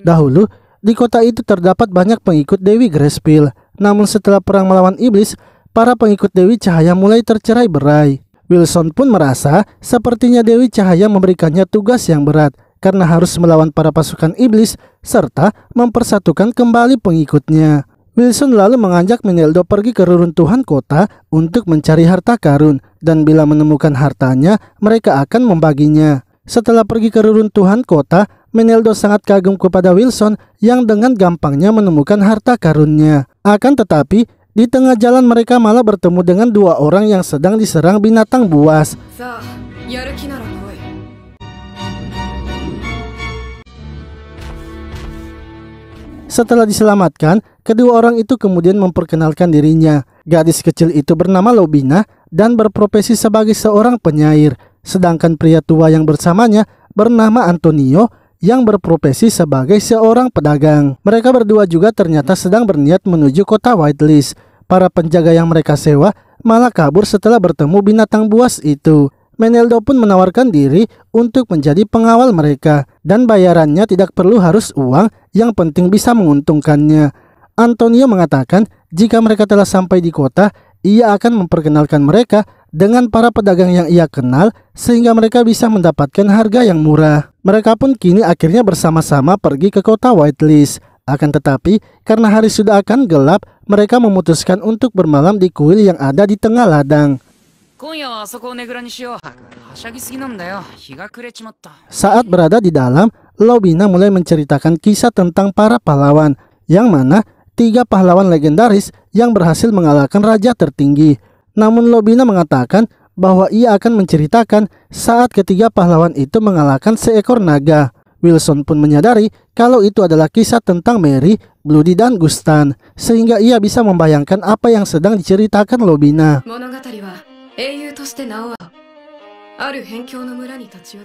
Dahulu, di kota itu terdapat banyak pengikut Dewi Gracepil. Namun setelah perang melawan iblis, para pengikut Dewi Cahaya mulai tercerai-berai. Wilson pun merasa sepertinya Dewi Cahaya memberikannya tugas yang berat karena harus melawan para pasukan iblis serta mempersatukan kembali pengikutnya. Wilson lalu mengajak Meneldo pergi ke reruntuhan kota untuk mencari harta karun, dan bila menemukan hartanya, mereka akan membaginya. Setelah pergi ke reruntuhan kota, Meneldo sangat kagum kepada Wilson yang dengan gampangnya menemukan harta karunnya. Akan tetapi, di tengah jalan mereka malah bertemu dengan dua orang yang sedang diserang binatang buas. Setelah diselamatkan, kedua orang itu kemudian memperkenalkan dirinya. Gadis kecil itu bernama Lobina dan berprofesi sebagai seorang penyair. Sedangkan pria tua yang bersamanya bernama Antonio yang berprofesi sebagai seorang pedagang. Mereka berdua juga ternyata sedang berniat menuju kota Whitelist. Para penjaga yang mereka sewa malah kabur setelah bertemu binatang buas itu. Meneldo pun menawarkan diri untuk menjadi pengawal mereka, dan bayarannya tidak perlu harus uang, yang penting bisa menguntungkannya. Antonio mengatakan jika mereka telah sampai di kota, ia akan memperkenalkan mereka dengan para pedagang yang ia kenal sehingga mereka bisa mendapatkan harga yang murah. Mereka pun kini akhirnya bersama-sama pergi ke kota Whitelist. Akan tetapi karena hari sudah akan gelap, mereka memutuskan untuk bermalam di kuil yang ada di tengah ladang. Saat berada di dalam, Lobina mulai menceritakan kisah tentang para pahlawan, yang mana 3 pahlawan legendaris yang berhasil mengalahkan raja tertinggi. Namun Lobina mengatakan bahwa ia akan menceritakan saat ketiga pahlawan itu mengalahkan seekor naga. Wilson pun menyadari kalau itu adalah kisah tentang Mary, Bloody, dan Gustan, sehingga ia bisa membayangkan apa yang sedang diceritakan Lobina.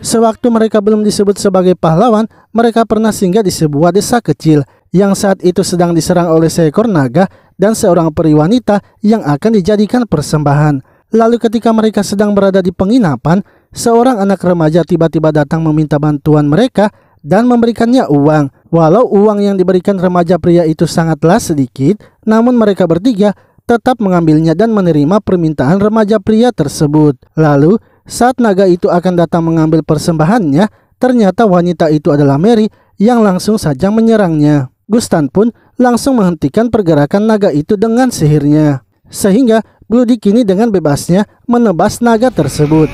Sewaktu mereka belum disebut sebagai pahlawan, mereka pernah singgah di sebuah desa kecil yang saat itu sedang diserang oleh seekor naga dan seorang peri wanita yang akan dijadikan persembahan. Lalu ketika mereka sedang berada di penginapan, seorang anak remaja tiba-tiba datang meminta bantuan mereka dan memberikannya uang. Walau uang yang diberikan remaja pria itu sangatlah sedikit, namun mereka bertiga tetap mengambilnya dan menerima permintaan remaja pria tersebut. Lalu saat naga itu akan datang mengambil persembahannya, ternyata wanita itu adalah Mary yang langsung saja menyerangnya. Gustan pun langsung menghentikan pergerakan naga itu dengan sihirnya, sehingga Bloody kini dengan bebasnya menebas naga tersebut.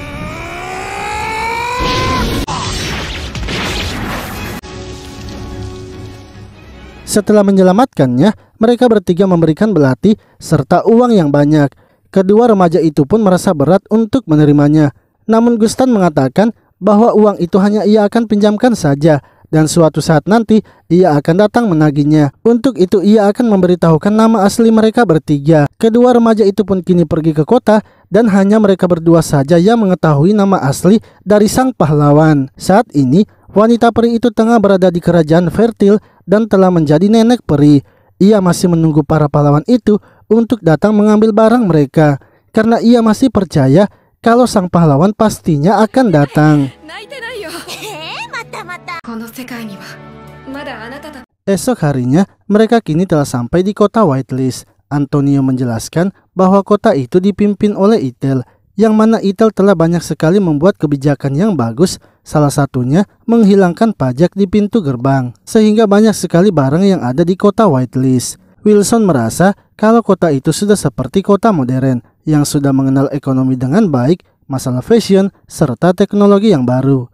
Setelah menyelamatkannya, mereka bertiga memberikan belati serta uang yang banyak. Kedua remaja itu pun merasa berat untuk menerimanya. Namun Gustan mengatakan bahwa uang itu hanya ia akan pinjamkan saja, dan suatu saat nanti ia akan datang menagihnya. Untuk itu ia akan memberitahukan nama asli mereka bertiga. Kedua remaja itu pun kini pergi ke kota, dan hanya mereka berdua saja yang mengetahui nama asli dari sang pahlawan. Saat ini wanita peri itu tengah berada di kerajaan Fertile dan telah menjadi nenek peri. Ia masih menunggu para pahlawan itu untuk datang mengambil barang mereka, karena ia masih percaya kalau sang pahlawan pastinya akan datang. Esok harinya, mereka kini telah sampai di kota Whitelist. Antonio menjelaskan bahwa kota itu dipimpin oleh Ethel, yang mana Ethel telah banyak sekali membuat kebijakan yang bagus, salah satunya menghilangkan pajak di pintu gerbang, sehingga banyak sekali barang yang ada di kota Whitelist. Wilson merasa kalau kota itu sudah seperti kota modern yang sudah mengenal ekonomi dengan baik, masalah fashion, serta teknologi yang baru.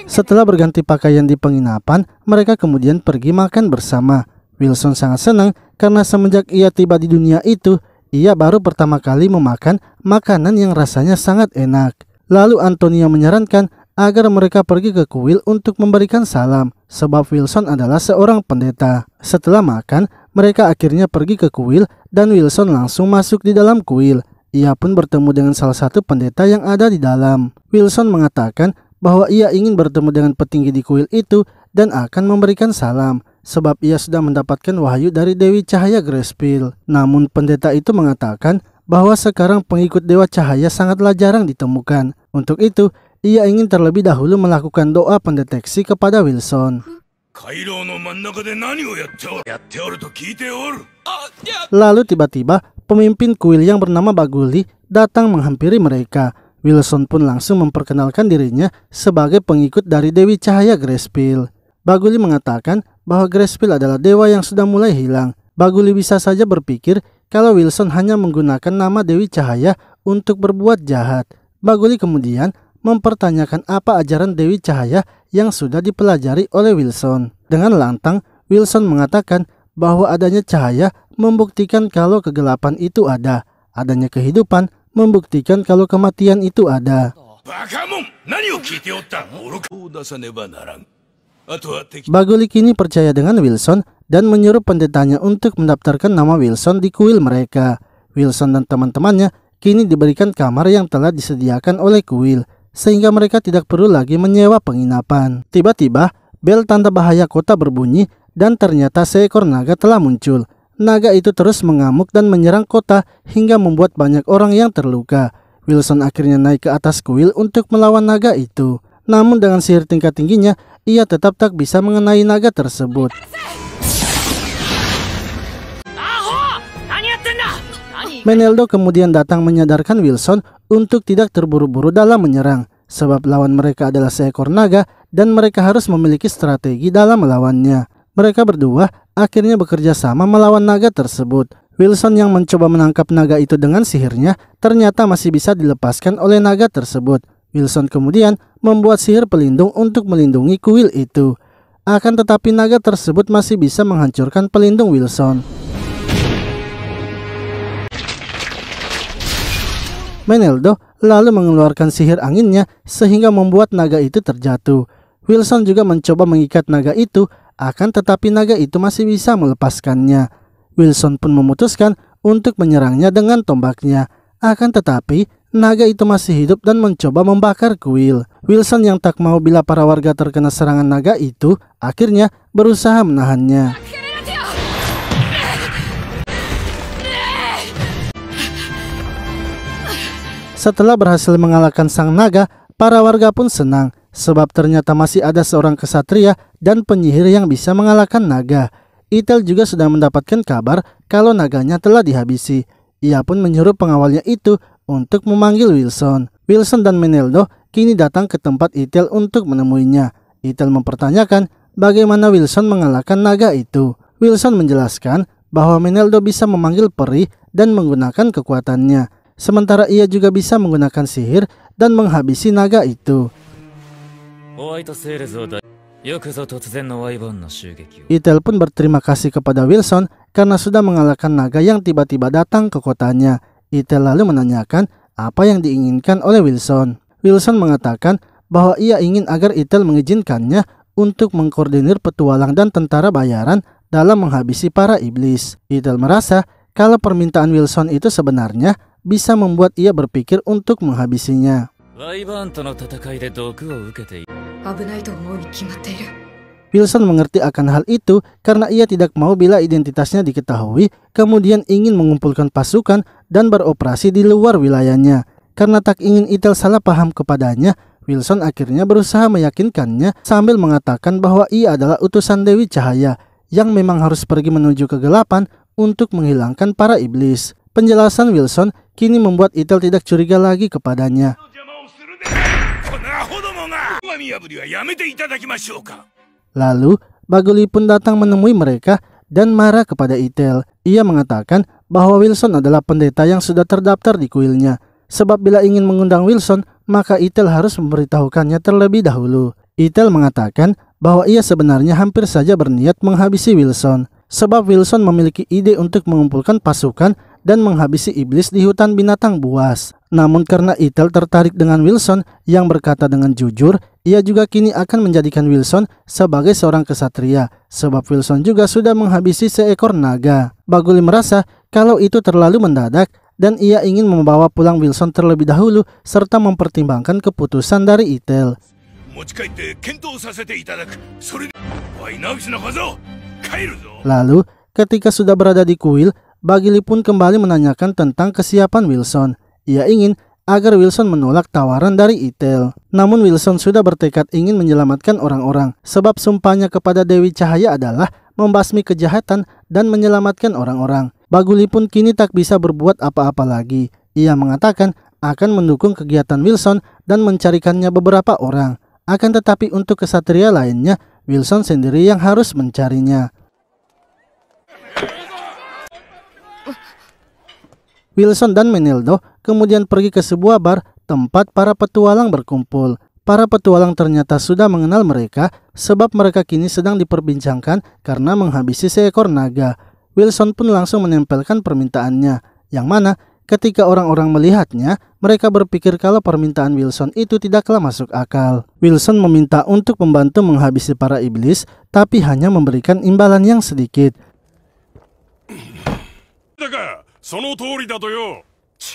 Setelah berganti pakaian di penginapan, mereka kemudian pergi makan bersama. Wilson sangat senang karena semenjak ia tiba di dunia itu, ia baru pertama kali memakan makanan yang rasanya sangat enak. Lalu Antonio menyarankan agar mereka pergi ke kuil untuk memberikan salam, sebab Wilson adalah seorang pendeta. Setelah makan, mereka akhirnya pergi ke kuil dan Wilson langsung masuk di dalam kuil. Ia pun bertemu dengan salah satu pendeta yang ada di dalam. Wilson mengatakan bahwa ia ingin bertemu dengan petinggi di kuil itu dan akan memberikan salam, sebab ia sudah mendapatkan wahyu dari Dewi Cahaya Gracepil. Namun pendeta itu mengatakan bahwa sekarang pengikut Dewa Cahaya sangatlah jarang ditemukan. Untuk itu, ia ingin terlebih dahulu melakukan doa pendeteksi kepada Wilson. Lalu tiba-tiba pemimpin kuil yang bernama Baguli datang menghampiri mereka. Wilson pun langsung memperkenalkan dirinya sebagai pengikut dari Dewi Cahaya Gracepil. Baguli mengatakan bahwa Gracepil adalah dewa yang sudah mulai hilang. Baguli bisa saja berpikir kalau Wilson hanya menggunakan nama Dewi Cahaya untuk berbuat jahat. Baguli kemudian mempertanyakan apa ajaran Dewi Cahaya yang sudah dipelajari oleh Wilson. Dengan lantang, Wilson mengatakan bahwa adanya cahaya membuktikan kalau kegelapan itu ada. Adanya kehidupan membuktikan kalau kematian itu ada. Baguli kini percaya dengan Wilson dan menyuruh pendetanya untuk mendaftarkan nama Wilson di kuil mereka. Wilson dan teman-temannya kini diberikan kamar yang telah disediakan oleh kuil, sehingga mereka tidak perlu lagi menyewa penginapan. Tiba-tiba, bel tanda bahaya kota berbunyi dan ternyata seekor naga telah muncul. Naga itu terus mengamuk dan menyerang kota hingga membuat banyak orang yang terluka. Wilson akhirnya naik ke atas kuil untuk melawan naga itu. Namun dengan sihir tingkat tingginya, ia tetap tak bisa mengenai naga tersebut. Meneldo kemudian datang menyadarkan Wilson untuk tidak terburu-buru dalam menyerang, sebab lawan mereka adalah seekor naga dan mereka harus memiliki strategi dalam melawannya. Mereka berdua akhirnya bekerja sama melawan naga tersebut. Wilson yang mencoba menangkap naga itu dengan sihirnya ternyata masih bisa dilepaskan oleh naga tersebut. Wilson kemudian membuat sihir pelindung untuk melindungi kuil itu. Akan tetapi naga tersebut masih bisa menghancurkan pelindung Wilson. Meneldo lalu mengeluarkan sihir anginnya sehingga membuat naga itu terjatuh. Wilson juga mencoba mengikat naga itu, akan tetapi naga itu masih bisa melepaskannya. Wilson pun memutuskan untuk menyerangnya dengan tombaknya. Akan tetapi naga itu masih hidup dan mencoba membakar kuil. Wilson yang tak mau bila para warga terkena serangan naga itu akhirnya berusaha menahannya. Setelah berhasil mengalahkan sang naga, para warga pun senang sebab ternyata masih ada seorang kesatria dan penyihir yang bisa mengalahkan naga. Ethel juga sudah mendapatkan kabar kalau naganya telah dihabisi. Ia pun menyuruh pengawalnya itu untuk memanggil Wilson. Wilson dan Meneldo kini datang ke tempat Ethel untuk menemuinya. Ethel mempertanyakan bagaimana Wilson mengalahkan naga itu. Wilson menjelaskan bahwa Meneldo bisa memanggil peri dan menggunakan kekuatannya. Sementara ia juga bisa menggunakan sihir dan menghabisi naga itu. Ethel pun berterima kasih kepada Wilson karena sudah mengalahkan naga yang tiba-tiba datang ke kotanya. Ethel lalu menanyakan apa yang diinginkan oleh Wilson. Wilson mengatakan bahwa ia ingin agar Ethel mengizinkannya untuk mengkoordinir petualang dan tentara bayaran dalam menghabisi para iblis. Ethel merasa kalau permintaan Wilson itu sebenarnya bisa membuat ia berpikir untuk menghabisinya. Wilson mengerti akan hal itu karena ia tidak mau bila identitasnya diketahui, kemudian ingin mengumpulkan pasukan dan beroperasi di luar wilayahnya. Karena tak ingin Ethel salah paham kepadanya, Wilson akhirnya berusaha meyakinkannya sambil mengatakan bahwa ia adalah utusan Dewi Cahaya yang memang harus pergi menuju kegelapan untuk menghilangkan para iblis. Penjelasan Wilson kini membuat Ethel tidak curiga lagi kepadanya. Lalu Baguli pun datang menemui mereka dan marah kepada Ethel. Ia mengatakan bahwa Wilson adalah pendeta yang sudah terdaftar di kuilnya. Sebab bila ingin mengundang Wilson, maka Ethel harus memberitahukannya terlebih dahulu. Ethel mengatakan bahwa ia sebenarnya hampir saja berniat menghabisi Wilson. Sebab Wilson memiliki ide untuk mengumpulkan pasukan dan menghabisi iblis di hutan binatang buas. Namun karena Ethel tertarik dengan Wilson yang berkata dengan jujur, ia juga kini akan menjadikan Wilson sebagai seorang kesatria. Sebab Wilson juga sudah menghabisi seekor naga. Baguli merasa kalau itu terlalu mendadak dan ia ingin membawa pulang Wilson terlebih dahulu serta mempertimbangkan keputusan dari Ethel. Lalu ketika sudah berada di kuil, Bagili pun kembali menanyakan tentang kesiapan Wilson. Ia ingin agar Wilson menolak tawaran dari Ethel. Namun Wilson sudah bertekad ingin menyelamatkan orang-orang, sebab sumpahnya kepada Dewi Cahaya adalah membasmi kejahatan dan menyelamatkan orang-orang. Baguli pun kini tak bisa berbuat apa-apa lagi. Ia mengatakan akan mendukung kegiatan Wilson dan mencarikannya beberapa orang. Akan tetapi untuk kesatria lainnya, Wilson sendiri yang harus mencarinya. Wilson dan Meneldo kemudian pergi ke sebuah bar tempat para petualang berkumpul. Para petualang ternyata sudah mengenal mereka sebab mereka kini sedang diperbincangkan karena menghabisi seekor naga. Wilson pun langsung menempelkan permintaannya, yang mana ketika orang-orang melihatnya, mereka berpikir kalau permintaan Wilson itu tidaklah masuk akal. Wilson meminta untuk membantu menghabisi para iblis, tapi hanya memberikan imbalan yang sedikit.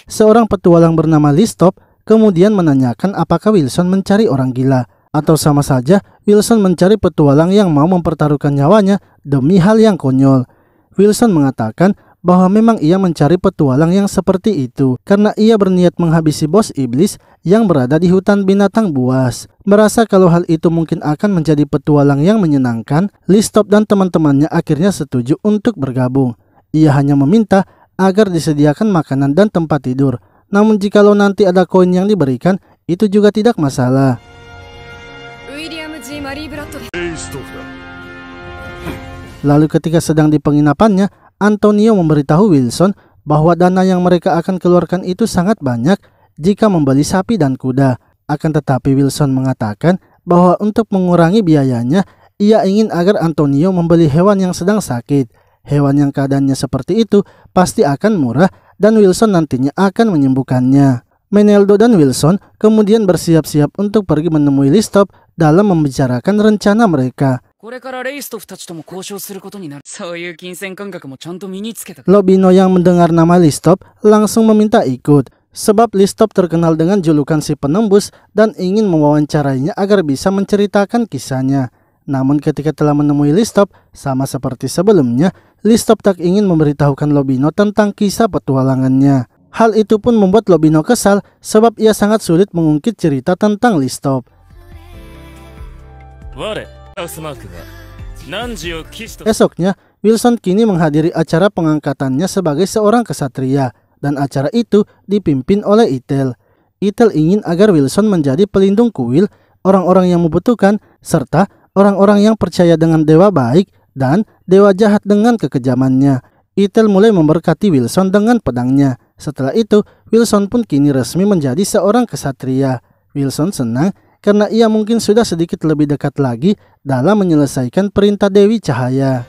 Seorang petualang bernama Listop kemudian menanyakan apakah Wilson mencari orang gila, atau sama saja Wilson mencari petualang yang mau mempertaruhkan nyawanya demi hal yang konyol. Wilson mengatakan bahwa memang ia mencari petualang yang seperti itu karena ia berniat menghabisi bos iblis yang berada di hutan binatang buas. Merasa kalau hal itu mungkin akan menjadi petualang yang menyenangkan, Listop dan teman-temannya akhirnya setuju untuk bergabung. Ia hanya meminta agar disediakan makanan dan tempat tidur. Namun jikalau nanti ada koin yang diberikan, itu juga tidak masalah. Lalu ketika sedang di penginapannya, Antonio memberitahu Wilson bahwa dana yang mereka akan keluarkan itu sangat banyak jika membeli sapi dan kuda. Akan tetapi Wilson mengatakan bahwa untuk mengurangi biayanya, ia ingin agar Antonio membeli hewan yang sedang sakit. Hewan yang keadaannya seperti itu pasti akan murah dan Wilson nantinya akan menyembuhkannya. Meneldo dan Wilson kemudian bersiap-siap untuk pergi menemui Listop dalam membicarakan rencana mereka. Lobino yang mendengar nama Listop langsung meminta ikut, sebab Listop terkenal dengan julukan si penembus dan ingin mewawancarainya agar bisa menceritakan kisahnya. Namun ketika telah menemui Listop, sama seperti sebelumnya, Listop tak ingin memberitahukan Lobino tentang kisah petualangannya. Hal itu pun membuat Lobino kesal sebab ia sangat sulit mengungkit cerita tentang Listop. Esoknya, Wilson kini menghadiri acara pengangkatannya sebagai seorang kesatria, dan acara itu dipimpin oleh Ithel. Ithel ingin agar Wilson menjadi pelindung kuil, orang-orang yang membutuhkan, serta orang-orang yang percaya dengan dewa baik dan dewa jahat dengan kekejamannya. Ithel mulai memberkati Wilson dengan pedangnya. Setelah itu, Wilson pun kini resmi menjadi seorang kesatria. Wilson senang karena ia mungkin sudah sedikit lebih dekat lagi dalam menyelesaikan perintah Dewi Cahaya.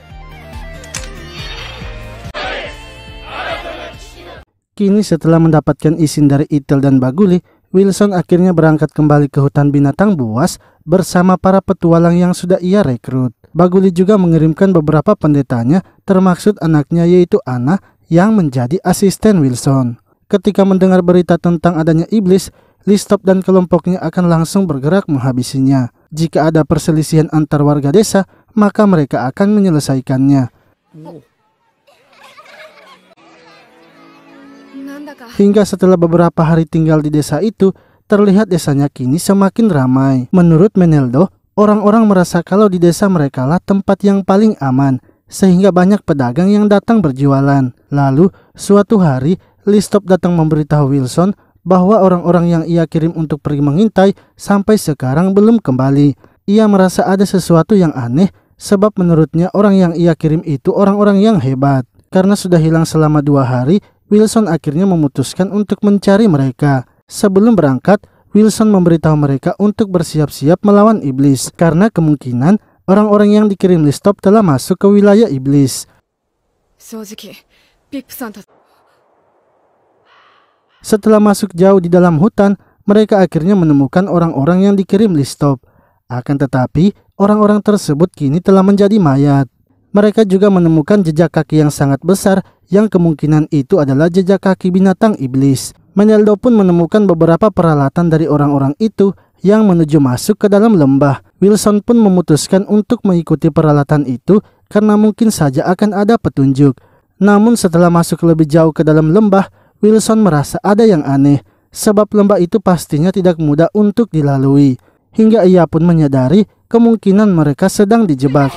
Kini setelah mendapatkan izin dari Ithel dan Baguli, Wilson akhirnya berangkat kembali ke hutan binatang buas bersama para petualang yang sudah ia rekrut. Baguli juga mengirimkan beberapa pendetanya, termaksud anaknya yaitu Anna yang menjadi asisten Wilson. Ketika mendengar berita tentang adanya iblis, Listop dan kelompoknya akan langsung bergerak menghabisinya. Jika ada perselisihan antar warga desa, maka mereka akan menyelesaikannya. Hingga setelah beberapa hari tinggal di desa itu, terlihat desanya kini semakin ramai. Menurut Meneldo, orang-orang merasa kalau di desa mereka lah tempat yang paling aman, sehingga banyak pedagang yang datang berjualan. Lalu, suatu hari, Listop datang memberitahu Wilson bahwa orang-orang yang ia kirim untuk pergi mengintai sampai sekarang belum kembali. Ia merasa ada sesuatu yang aneh, sebab menurutnya orang yang ia kirim itu orang-orang yang hebat. Karena sudah hilang selama 2 hari, Wilson akhirnya memutuskan untuk mencari mereka. Sebelum berangkat, Wilson memberitahu mereka untuk bersiap-siap melawan iblis, karena kemungkinan orang-orang yang dikirim Listop telah masuk ke wilayah iblis. Setelah masuk jauh di dalam hutan, mereka akhirnya menemukan orang-orang yang dikirim Listop. Akan tetapi, orang-orang tersebut kini telah menjadi mayat. Mereka juga menemukan jejak kaki yang sangat besar, yang kemungkinan itu adalah jejak kaki binatang iblis. Meneldo pun menemukan beberapa peralatan dari orang-orang itu yang menuju masuk ke dalam lembah. Wilson pun memutuskan untuk mengikuti peralatan itu karena mungkin saja akan ada petunjuk. Namun setelah masuk lebih jauh ke dalam lembah, Wilson merasa ada yang aneh, sebab lembah itu pastinya tidak mudah untuk dilalui. Hingga ia pun menyadari kemungkinan mereka sedang dijebak.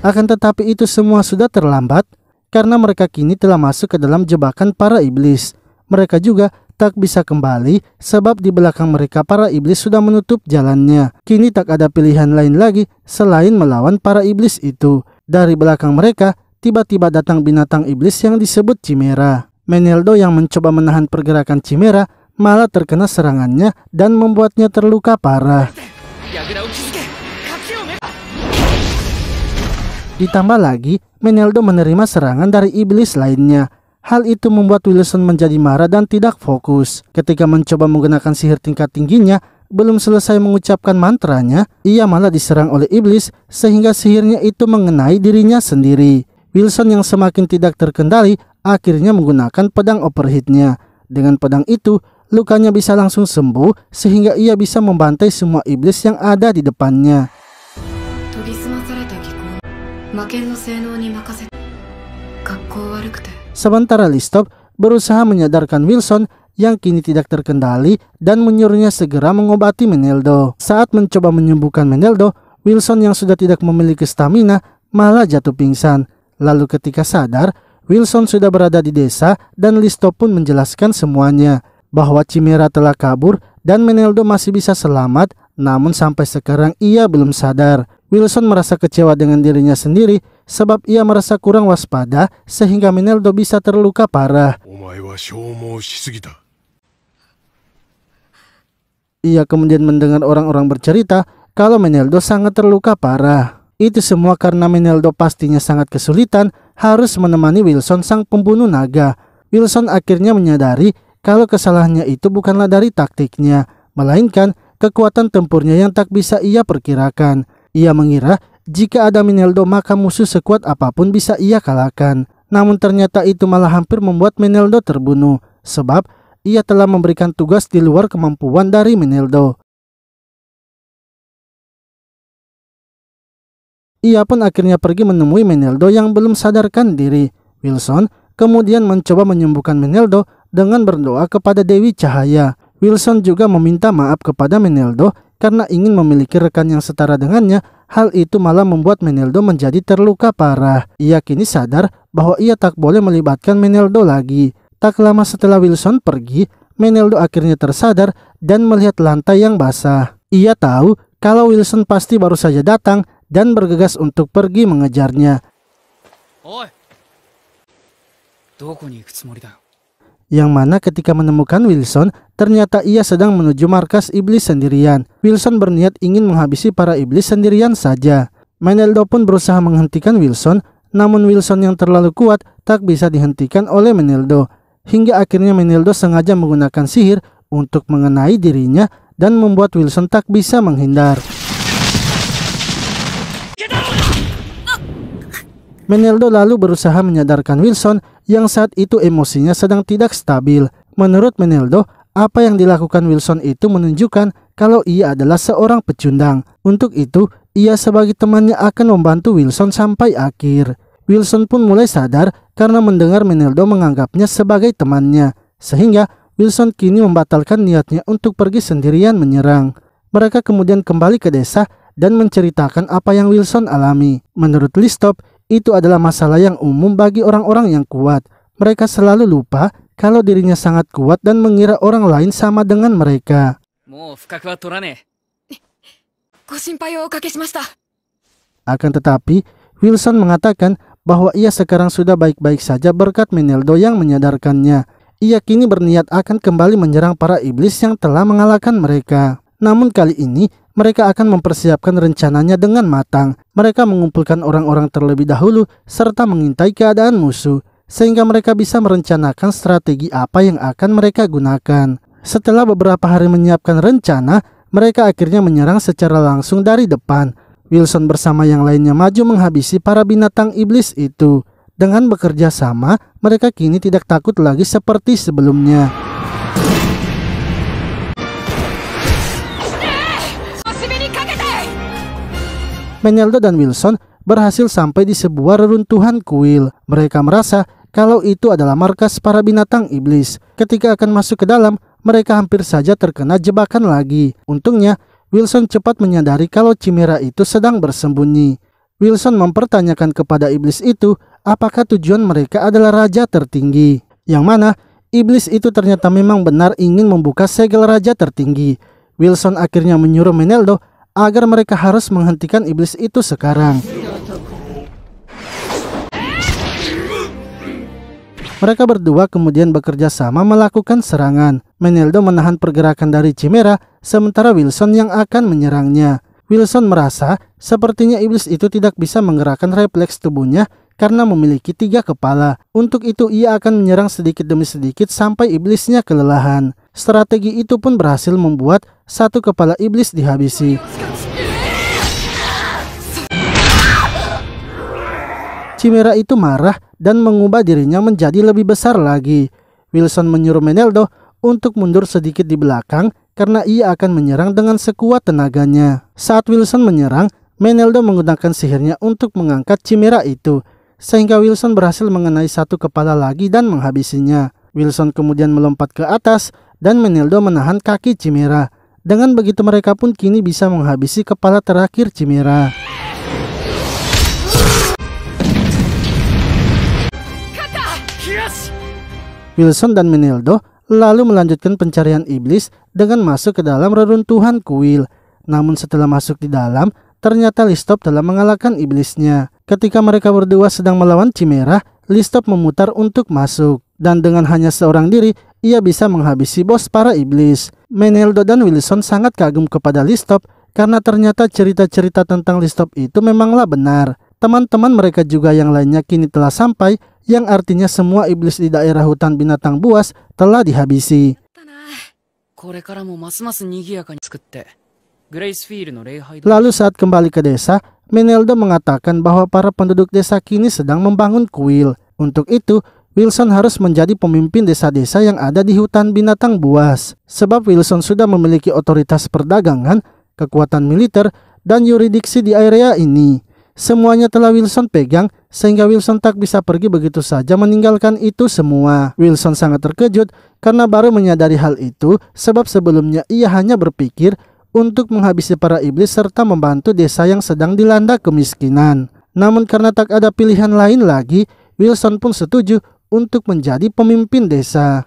Akan tetapi itu semua sudah terlambat, karena mereka kini telah masuk ke dalam jebakan para iblis. Mereka juga tak bisa kembali, sebab di belakang mereka para iblis sudah menutup jalannya. Kini tak ada pilihan lain lagi selain melawan para iblis itu. Dari belakang mereka, tiba-tiba datang binatang iblis yang disebut Chimera. Meneldo yang mencoba menahan pergerakan Chimera malah terkena serangannya dan membuatnya terluka parah. Ditambah lagi, Meneldo menerima serangan dari iblis lainnya. Hal itu membuat Wilson menjadi marah dan tidak fokus. Ketika mencoba menggunakan sihir tingkat tingginya, belum selesai mengucapkan mantranya, ia malah diserang oleh iblis sehingga sihirnya itu mengenai dirinya sendiri. Wilson yang semakin tidak terkendali akhirnya menggunakan pedang overheatnya. Dengan pedang itu, lukanya bisa langsung sembuh sehingga ia bisa membantai semua iblis yang ada di depannya. Sementara Listop berusaha menyadarkan Wilson yang kini tidak terkendali dan menyuruhnya segera mengobati Meneldo. Saat mencoba menyembuhkan Meneldo, Wilson yang sudah tidak memiliki stamina malah jatuh pingsan. Lalu ketika sadar, Wilson sudah berada di desa dan Listop pun menjelaskan semuanya, bahwa Chimera telah kabur dan Meneldo masih bisa selamat, namun sampai sekarang ia belum sadar. Wilson merasa kecewa dengan dirinya sendiri sebab ia merasa kurang waspada sehingga Meneldo bisa terluka parah. Ia kemudian mendengar orang-orang bercerita kalau Meneldo sangat terluka parah. Itu semua karena Meneldo pastinya sangat kesulitan harus menemani Wilson sang pembunuh naga. Wilson akhirnya menyadari kalau kesalahannya itu bukanlah dari taktiknya, melainkan kekuatan tempurnya yang tak bisa ia perkirakan. Ia mengira jika ada Meneldo maka musuh sekuat apapun bisa ia kalahkan. Namun ternyata itu malah hampir membuat Meneldo terbunuh, sebab ia telah memberikan tugas di luar kemampuan dari Meneldo. Ia pun akhirnya pergi menemui Meneldo yang belum sadarkan diri. Wilson kemudian mencoba menyembuhkan Meneldo dengan berdoa kepada Dewi Cahaya. Wilson juga meminta maaf kepada Meneldo karena ingin memiliki rekan yang setara dengannya. Hal itu malah membuat Meneldo menjadi terluka parah. Ia kini sadar bahwa ia tak boleh melibatkan Meneldo lagi. Tak lama setelah Wilson pergi, Meneldo akhirnya tersadar dan melihat lantai yang basah. Ia tahu kalau Wilson pasti baru saja datang dan bergegas untuk pergi mengejarnya. Yang mana ketika menemukan Wilson, ternyata ia sedang menuju markas iblis sendirian. Wilson berniat ingin menghabisi para iblis sendirian saja. Meneldo pun berusaha menghentikan Wilson, namun Wilson yang terlalu kuat tak bisa dihentikan oleh Meneldo. Hingga akhirnya Meneldo sengaja menggunakan sihir untuk mengenai dirinya dan membuat Wilson tak bisa menghindar. Meneldo lalu berusaha menyadarkan Wilson yang saat itu emosinya sedang tidak stabil. Menurut Meneldo, apa yang dilakukan Wilson itu menunjukkan kalau ia adalah seorang pecundang. Untuk itu, ia sebagai temannya akan membantu Wilson sampai akhir. Wilson pun mulai sadar karena mendengar Meneldo menganggapnya sebagai temannya. Sehingga Wilson kini membatalkan niatnya untuk pergi sendirian menyerang. Mereka kemudian kembali ke desa dan menceritakan apa yang Wilson alami. Menurut Listop, itu adalah masalah yang umum bagi orang-orang yang kuat. Mereka selalu lupa kalau dirinya sangat kuat dan mengira orang lain sama dengan mereka. Akan tetapi, Wilson mengatakan bahwa ia sekarang sudah baik-baik saja berkat Meneldo yang menyadarkannya. Ia kini berniat akan kembali menyerang para iblis yang telah mengalahkan mereka. Namun kali ini, mereka akan mempersiapkan rencananya dengan matang. Mereka mengumpulkan orang-orang terlebih dahulu serta mengintai keadaan musuh, sehingga mereka bisa merencanakan strategi apa yang akan mereka gunakan. Setelah beberapa hari menyiapkan rencana, mereka akhirnya menyerang secara langsung dari depan. Wilson bersama yang lainnya maju menghabisi para binatang iblis itu. Dengan bekerja sama, mereka kini tidak takut lagi seperti sebelumnya. Meneldo dan Wilson berhasil sampai di sebuah reruntuhan kuil. Mereka merasa kalau itu adalah markas para binatang iblis. Ketika akan masuk ke dalam, mereka hampir saja terkena jebakan lagi. Untungnya, Wilson cepat menyadari kalau Chimera itu sedang bersembunyi. Wilson mempertanyakan kepada iblis itu apakah tujuan mereka adalah raja tertinggi. Yang mana, iblis itu ternyata memang benar ingin membuka segel raja tertinggi. Wilson akhirnya menyuruh Meneldo agar mereka harus menghentikan iblis itu sekarang. Mereka berdua kemudian bekerja sama melakukan serangan. Meneldo menahan pergerakan dari Chimera, sementara Wilson yang akan menyerangnya. Wilson merasa sepertinya iblis itu tidak bisa menggerakkan refleks tubuhnya karena memiliki 3 kepala. Untuk itu ia akan menyerang sedikit demi sedikit sampai iblisnya kelelahan. Strategi itu pun berhasil membuat 1 kepala iblis dihabisi. Chimera itu marah dan mengubah dirinya menjadi lebih besar lagi. Wilson menyuruh Meneldo untuk mundur sedikit di belakang karena ia akan menyerang dengan sekuat tenaganya. Saat Wilson menyerang, Meneldo menggunakan sihirnya untuk mengangkat Chimera itu, sehingga Wilson berhasil mengenai 1 kepala lagi dan menghabisinya. Wilson kemudian melompat ke atas dan Meneldo menahan kaki Chimera. Dengan begitu mereka pun kini bisa menghabisi kepala terakhir Chimera. Wilson dan Meneldo lalu melanjutkan pencarian iblis dengan masuk ke dalam reruntuhan kuil. Namun setelah masuk di dalam, ternyata Listop telah mengalahkan iblisnya. Ketika mereka berdua sedang melawan Chimera, Listop memutar untuk masuk. Dan dengan hanya seorang diri, ia bisa menghabisi bos para iblis. Meneldo dan Wilson sangat kagum kepada Listop karena ternyata cerita-cerita tentang Listop itu memanglah benar. Teman-teman mereka juga yang lainnya kini telah sampai, yang artinya semua iblis di daerah hutan binatang buas telah dihabisi. Lalu saat kembali ke desa, Meneldo mengatakan bahwa para penduduk desa kini sedang membangun kuil. Untuk itu, Wilson harus menjadi pemimpin desa-desa yang ada di hutan binatang buas. Sebab Wilson sudah memiliki otoritas perdagangan, kekuatan militer, dan yuridiksi di area ini. Semuanya telah Wilson pegang, sehingga Wilson tak bisa pergi begitu saja meninggalkan itu semua. Wilson sangat terkejut karena baru menyadari hal itu, sebab sebelumnya ia hanya berpikir untuk menghabisi para iblis serta membantu desa yang sedang dilanda kemiskinan. Namun karena tak ada pilihan lain lagi, Wilson pun setuju untuk menjadi pemimpin desa.